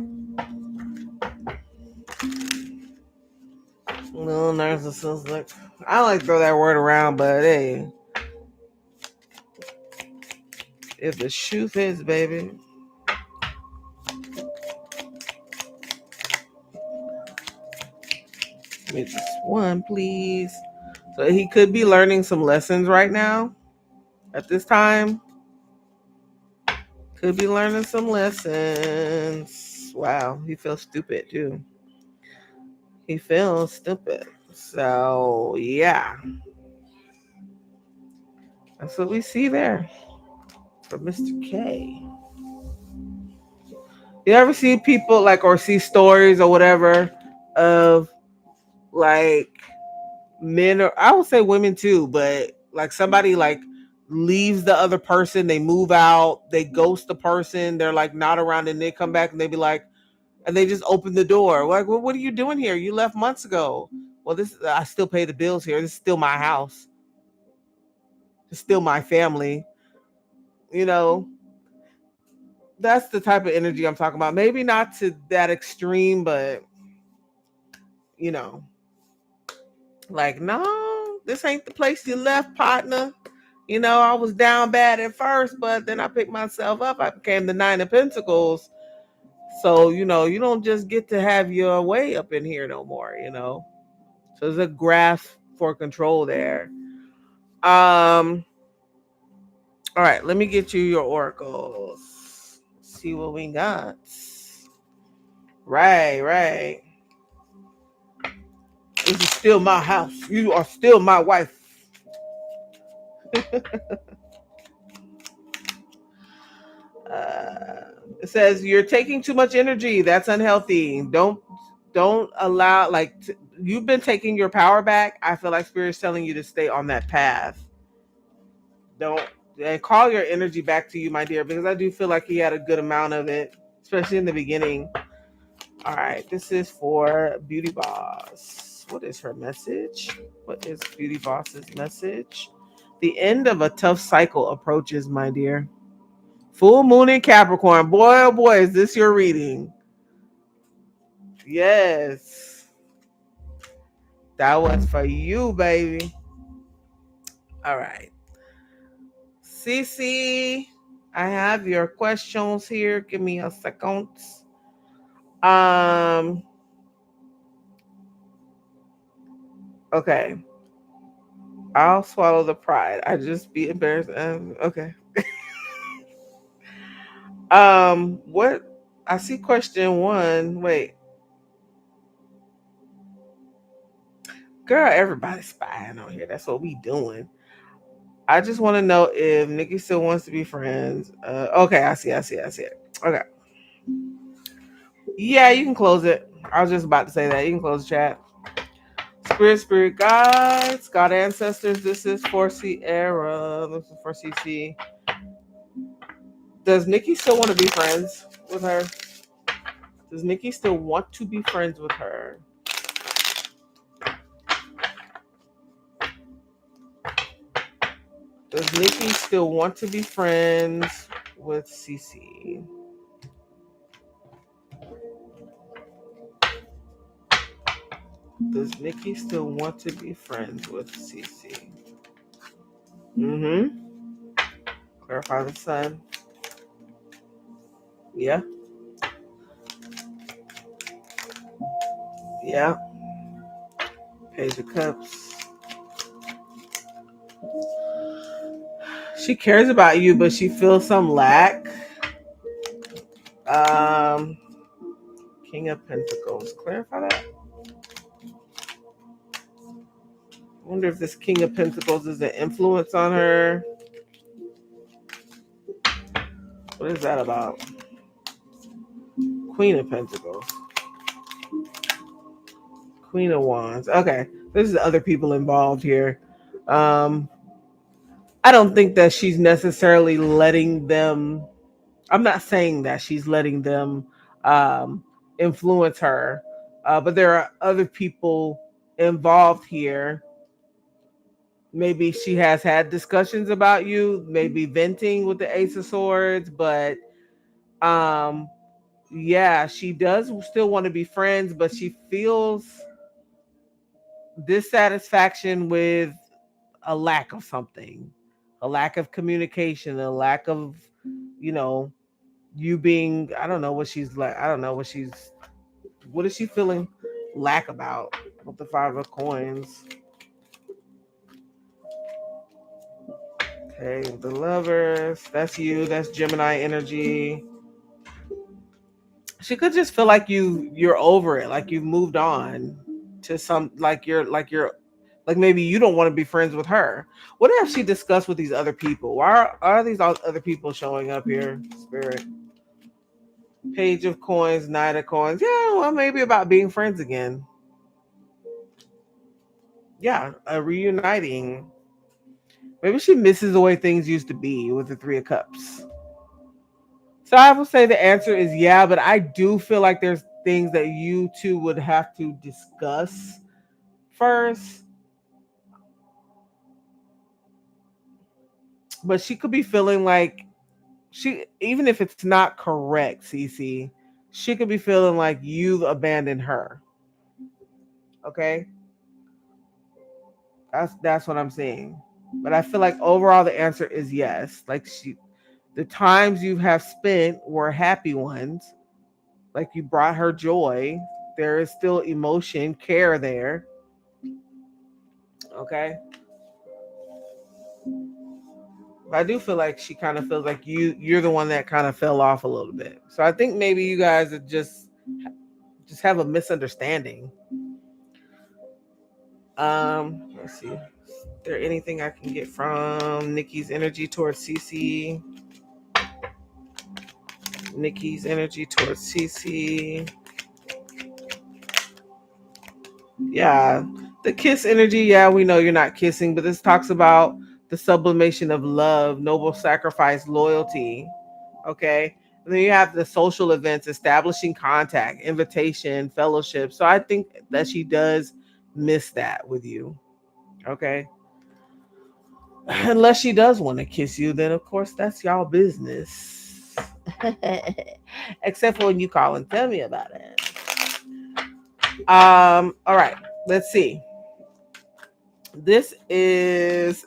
little narcissistic. I don't like to throw that word around, but hey, if the shoe fits, baby. Give me just one, please. So he could be learning some lessons right now at this time. Could be learning some lessons. Wow, he feels stupid too. He feels stupid. So, yeah. That's what we see there for Mr. K. You ever see people like, or see stories or whatever of like men, or I would say women too, but like somebody like leaves the other person, they move out, they ghost the person, they're like not around, and they come back and they be like, and they just open the door. Like, well, what are you doing here? You left months ago. Well, this, I still pay the bills here. This is still my house. It's still my family. You know, that's the type of energy I'm talking about. Maybe not to that extreme, but you know, like, no, this ain't the place you left, partner. I was down bad at first, but then I picked myself up. I became the Nine of Pentacles. So, you don't just get to have your way up in here no more. So there's a grasp for control there. Um, All right, let me get you your oracles. See what we got. Right. This is still my house. You are still my wife. Uh, it says you're taking too much energy. That's unhealthy. Don't allow you've been taking your power back. I feel like spirit's telling you to stay on that path. Don't and call your energy back to you, my dear, because I do feel like he had a good amount of it, especially in the beginning. All right, this is for Beauty Boss. What is her message? What is Beauty Boss's message? The end of a tough cycle approaches, my dear. Full moon in Capricorn. Boy, oh boy, is this your reading? Yes. That was for you, baby. All right. Cece, I have your questions here. Give me a second. Um, okay. I'll swallow the pride. I just be embarrassed. Okay. What I see question one. Wait. Girl, everybody's spying on here. That's what we doing. I just want to know if Nikki still wants to be friends. Okay, I see it. Okay. Yeah, you can close it. I was just about to say that. You can close the chat. Spirit guides, God ancestors. This is for Sierra. This is for CC. Does Nikki still want to be friends with her? Does Nikki still want to be friends with her? Does Nikki still want to be friends with CC? Does Nikki still want to be friends with CC? Mm-hmm. Clarify the sun. Yeah. Yeah. Page of Cups. She cares about you, but she feels some lack. Um, King of Pentacles. Clarify that. I wonder if this King of Pentacles is an influence on her. What is that about? Queen of Pentacles. Queen of Wands. Okay. There's other people involved here. Um, I don't think that she's necessarily letting them. I'm not saying that she's letting them influence her, but there are other people involved here. Maybe she has had discussions about you, maybe venting with the Ace of Swords, but um, yeah, she does still want to be friends, but she feels dissatisfaction with a lack of something, a lack of communication, a lack of, you know, you being, I don't know what she's like. I don't know what is she feeling lack about with the Five of Coins? Okay, the Lovers, that's you, that's Gemini energy. She could just feel like you're over it, like you've moved on to some, like maybe you don't want to be friends with her. What have she discussed with these other people? Why are these other people showing up here, Spirit? Page of Coins, Knight of Coins. Yeah, well, maybe about being friends again. Yeah, a reuniting. Maybe she misses the way things used to be with the Three of Cups. So I will say the answer is yeah, but I do feel like there's things that you two would have to discuss first. But she could be feeling like even if it's not correct, Cece, she could be feeling like you've abandoned her. Okay? That's what I'm saying. But I feel like overall the answer is yes. Like the times you have spent were happy ones. Like you brought her joy. There is still emotion, care there. Okay. I do feel like she kind of feels like you're the one that kind of fell off a little bit. So I think maybe you guys are just have a misunderstanding. Let's see. Is there anything I can get from Nikki's energy towards Cece? Nikki's energy towards Cece. Yeah. The kiss energy, yeah, we know you're not kissing, but this talks about the sublimation of love, noble sacrifice, loyalty. Okay. And then you have the social events, establishing contact, invitation, fellowship. So I think that she does miss that with you. Okay. Unless she does want to kiss you, then of course that's y'all business. Except for when you call and tell me about it. All right, let's see. This is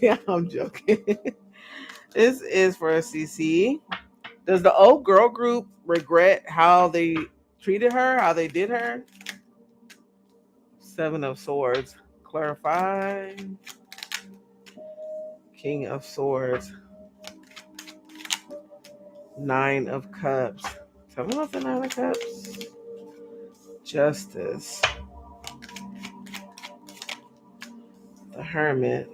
yeah, I'm joking. This is for CC. Does the old girl group regret how they treated her, how they did her? Seven of Swords. Clarify. King of Swords. Nine of Cups. Tell me about the Nine of Cups. Justice. The Hermit.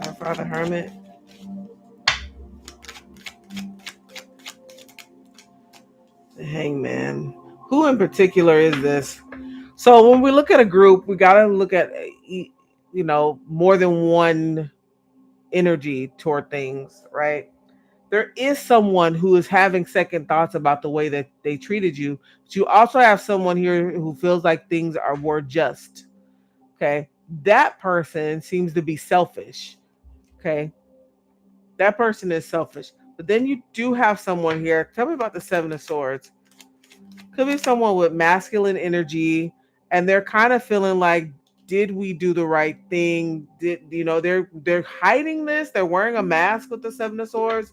Clarify the Hermit. The Hangman. Who in particular is this? So when we look at a group, we got to look at, more than one energy toward things, right? There is someone who is having second thoughts about the way that they treated you, but you also have someone here who feels like things were just. Okay. That person seems to be selfish. Okay. That person is selfish. But then you do have someone here. Tell me about the Seven of Swords. Could be someone with masculine energy, and they're kind of feeling like, did we do the right thing? They're hiding this. They're wearing a mask with the Seven of Swords,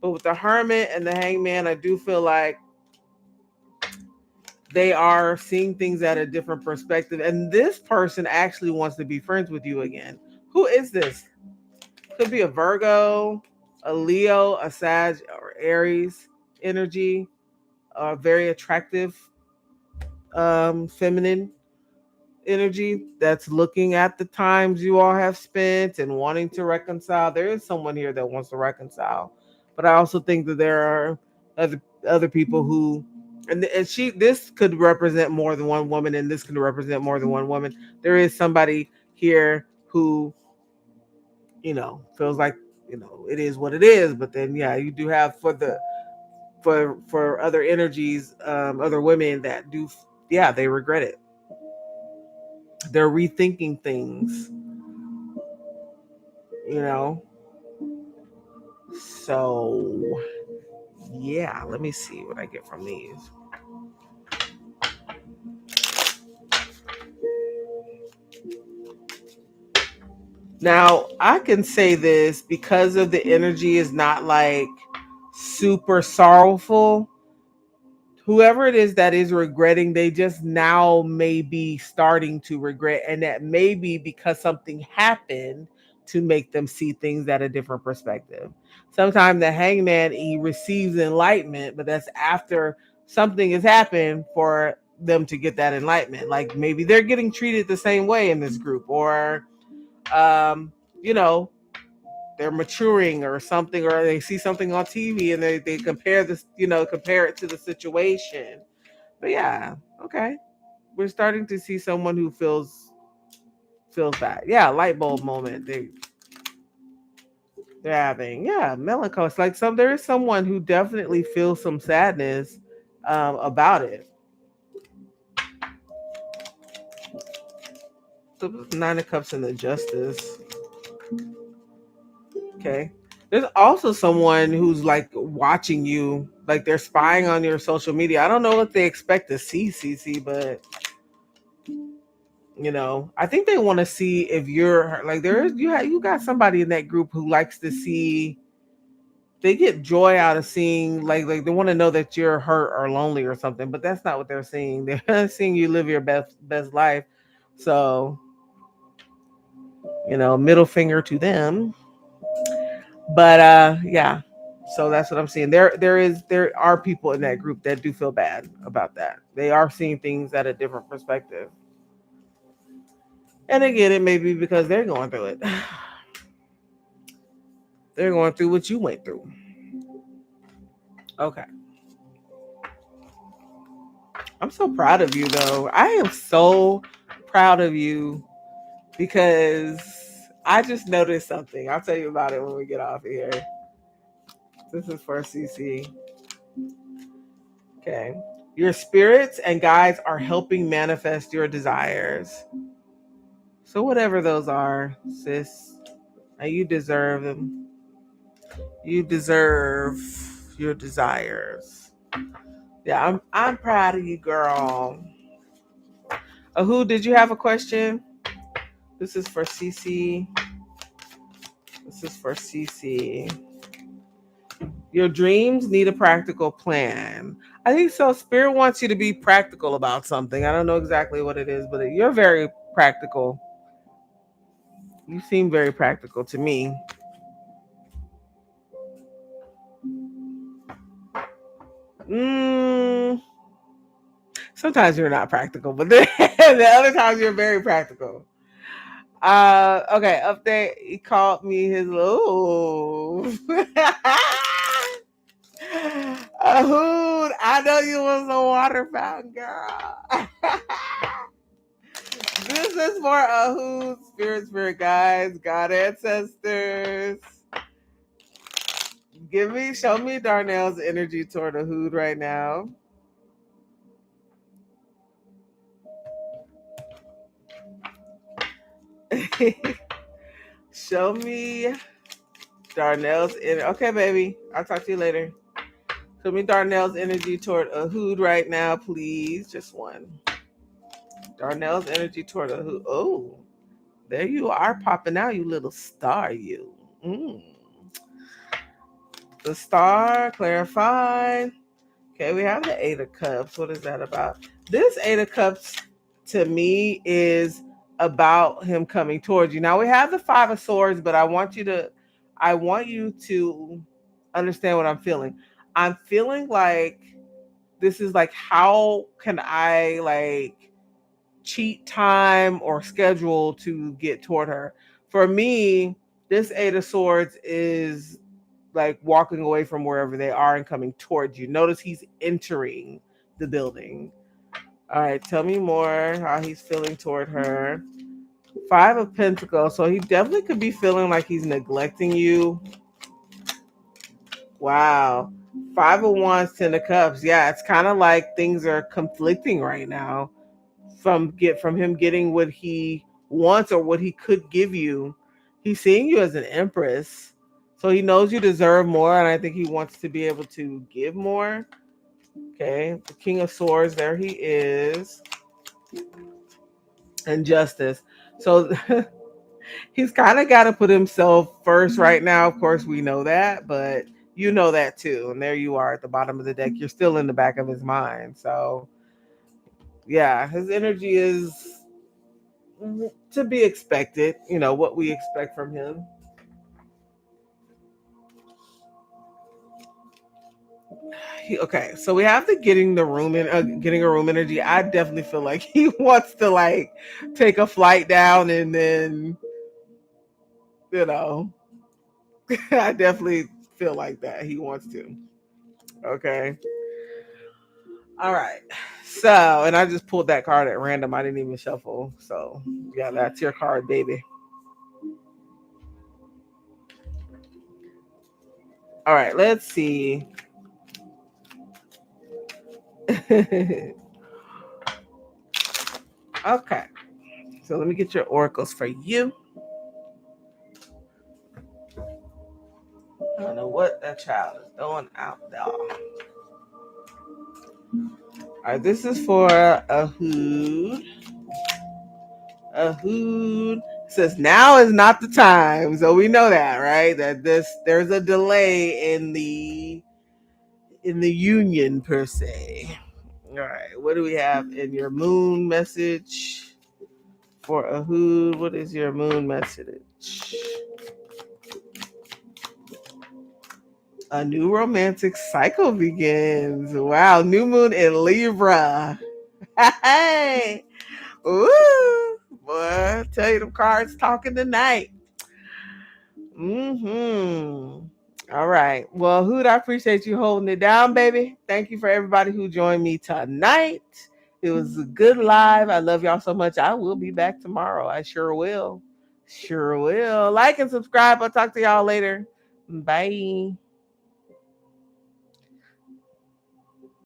but with the Hermit and the Hangman, I do feel like they are seeing things at a different perspective. And this person actually wants to be friends with you again. Who is this? Could be a Virgo, a Leo, a Sag, or Aries energy. Very attractive, feminine energy that's looking at the times you all have spent and wanting to reconcile. There is someone here that wants to reconcile, but I also think that there are other people who, and she, this could represent more than one woman, and this could represent more than one woman. There is somebody here who, feels like, it is what it is. But then, yeah, you do have for other energies, other women that do, yeah, they regret it. They're rethinking things, you know. So yeah, let me see what I get from these. Now, I can say this because of the energy is not like super sorrowful. Whoever it is that is regretting, they just now may be starting to regret, and that may be because something happened to make them see things at a different perspective. Sometimes the Hangman, he receives enlightenment, but that's after something has happened for them to get that enlightenment. Like maybe they're getting treated the same way in this group, or um, you know, they're maturing or something, or they see something on TV and they compare this, compare it to the situation. But yeah, okay. We're starting to see someone who feels that. Yeah, light bulb moment. They're having. Yeah, melancholy. It's like there is someone who definitely feels some sadness about it. The Nine of Cups and the Justice. Okay. There's also someone who's like watching you, like they're spying on your social media. I don't know what they expect to see, CC, but I think they want to see if you're like you got somebody in that group who likes to see. They get joy out of seeing like they want to know that you're hurt or lonely or something, but that's not what they're seeing. They're seeing you live your best life. So, middle finger to them. But yeah. So that's what I'm seeing. There are people in that group that do feel bad about that. They are seeing things at a different perspective. And again, it may be because they're going through it. They're going through what you went through. Okay. I'm so proud of you though. I am so proud of you because I just noticed something. I'll tell you about it when we get off of here. This is for CC. Okay. Your spirits and guides are helping manifest your desires. So whatever those are, sis, and you deserve them. You deserve your desires. Yeah, I'm proud of you, girl. Who did you have a question? This is for CC. This is for CC. Your dreams need a practical plan. I think so. Spirit wants you to be practical about something. I don't know exactly what it is, but you're very practical. You seem very practical to me. Mm, sometimes you're not practical, but then the other times you're very practical. Okay, update. He called me his little. A hoot. I know you was a water fountain girl. This is for a hoot, spirit guides, God ancestors. Show me Darnell's energy toward a hoot right now. Show me Darnell's energy. Okay, baby. I'll talk to you later. Show me Darnell's energy toward a hoot right now, please. Just one. Darnell's energy toward a hoot. Oh, there you are popping out, you little star, you. Mm. The star, clarified. Okay, we have the Eight of Cups. What is that about? This Eight of Cups to me is about him coming towards you. Now we have the Five of Swords, but I want you to understand what I'm feeling. I'm feeling like this is like, how can I like cheat time or schedule to get toward her? For me, this Eight of Swords is like walking away from wherever they are and coming towards you. Notice he's entering the building. All right, tell me more how he's feeling toward her. Five of Pentacles. So he definitely could be feeling like he's neglecting you. Wow. Five of Wands, Ten of Cups. Yeah, it's kind of like things are conflicting right now from him getting what he wants or what he could give you. He's seeing you as an empress. So he knows you deserve more, and I think he wants to be able to give more. Okay, the King of Swords, there he is. And Justice. So he's kind of got to put himself first right now. Of course, we know that, but you know that too. And there you are at the bottom of the deck. You're still in the back of his mind. So yeah, his energy is to be expected. You know, what we expect from him. Okay, so we have the getting a room energy. I definitely feel like he wants to like take a flight down and then, you know, I definitely feel like that he wants to. Okay, all right. So, and I just pulled that card at random. I didn't even shuffle. So yeah, that's your card, baby. All right, let's see. Okay, so let me get your oracles for you. I don't know what that child is doing out there. All right, this is for a hood. A hood. It says now is not the time. So we know that, right? That there's a delay in the union per se. All right, what do we have in your moon message for a hood? What is your moon message? A new romantic cycle begins. Wow, new moon in Libra. Hey, ooh, boy, tell you them cards talking tonight. All right. Well, Hoot, I appreciate you holding it down, baby. Thank you for everybody who joined me tonight. It was a good live. I love y'all so much. I will be back tomorrow. I sure will. Sure will. Like and subscribe. I'll talk to y'all later. Bye.